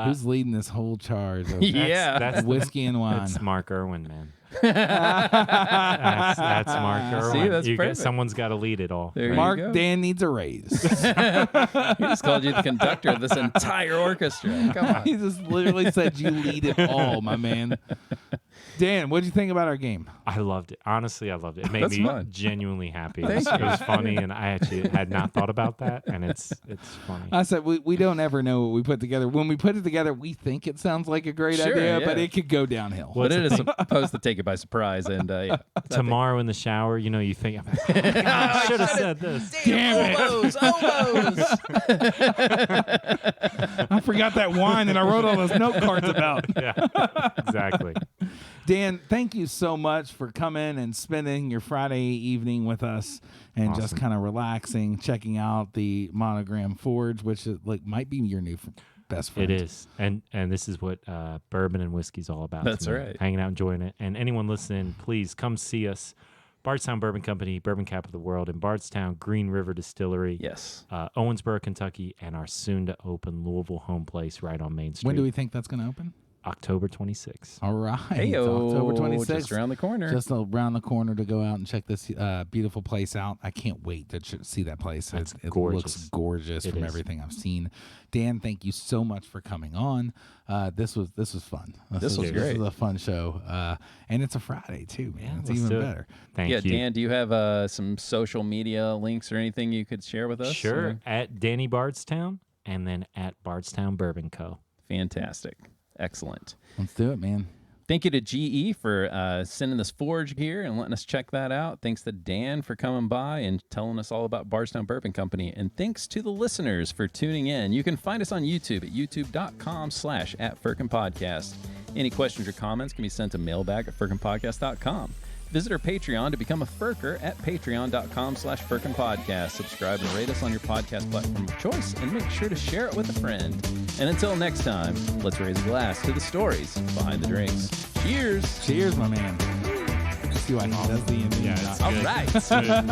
B: Who's leading this whole charge of
A: Yeah.
C: That's
B: whiskey and wine?
C: It's Mark Irwin, man. That's Mark Irwin.
A: See, that's perfect.
C: Someone's got to lead it all.
A: There you
B: Mark,
A: go.
B: Dan needs a raise.
A: He just called you the conductor of this entire orchestra. Come on.
B: He just literally said you lead it all, my man. Dan, what did you think about our game?
C: I loved it. Honestly, I loved it. It made
A: That's
C: me
A: fun.
C: genuinely happy.
A: Thank
C: It was funny, and I actually had not thought about that, and it's funny.
B: I said we don't ever know what we put together. When we put it together, we think it sounds like a great
A: Sure,
B: idea,
A: yeah.
B: but it could go downhill.
A: But it is supposed to take it by surprise. And yeah.
C: Tomorrow in the shower, you think, I should have said this.
B: Damn it.
A: Oboes.
B: I forgot that wine that I wrote all those note cards about.
C: Yeah, exactly.
B: Dan, thank you so much for coming and spending your Friday evening with us and just kind of relaxing, checking out the Monogram Forge, which is, might be your new best friend.
C: It is, and this is what bourbon and whiskey's all about.
A: That's
C: to me.
A: right.
C: Hanging out, enjoying it. And anyone listening, please come see us. Bardstown Bourbon Company, bourbon capital of the world in Bardstown, Green River Distillery,
A: Yes.
C: Owensboro, Kentucky, and our soon-to-open Louisville home place right on Main Street.
B: When do we think that's going to open?
C: October 26th.
B: All right.
A: Heyo,
B: October 26th.
A: just around the corner.
B: Just around the corner to go out and check this beautiful place out. I can't wait to see that place.
C: It's
B: It
C: gorgeous.
B: looks gorgeous
C: It
B: from
C: is.
B: everything I've seen. Dan, thank you so much for coming on. This was fun.
A: This was
B: This
A: great.
B: was a fun show, and it's a Friday too, man.
C: Yeah,
B: It's
C: let's
B: even
C: do it.
B: better.
C: Thank
A: yeah,
C: you.
A: Dan, do you have some social media links or anything you could share with us?
C: Sure.
A: Or-
C: At Danny Bardstown, and then at Bardstown Bourbon Co.
A: Fantastic. Excellent.
B: Let's do it, man.
A: Thank you to GE for sending this forge gear and letting us check that out. Thanks to Dan for coming by and telling us all about Bardstown Bourbon Company. And thanks to the listeners for tuning in. You can find us on YouTube at youtube.com/@FirkinPodcast. Any questions or comments can be sent to mailbag@FirkinPodcast.com. Visit our Patreon to become a Firker at patreon.com/FirkinPodcast. Subscribe and rate us on your podcast platform of choice, and make sure to share it with a friend. And until next time, let's raise a glass to the stories behind the drinks. Cheers!
B: Cheers, my man. See why he does the ending.
C: Yeah, it's
A: All
C: good.
A: right.
C: Smooth.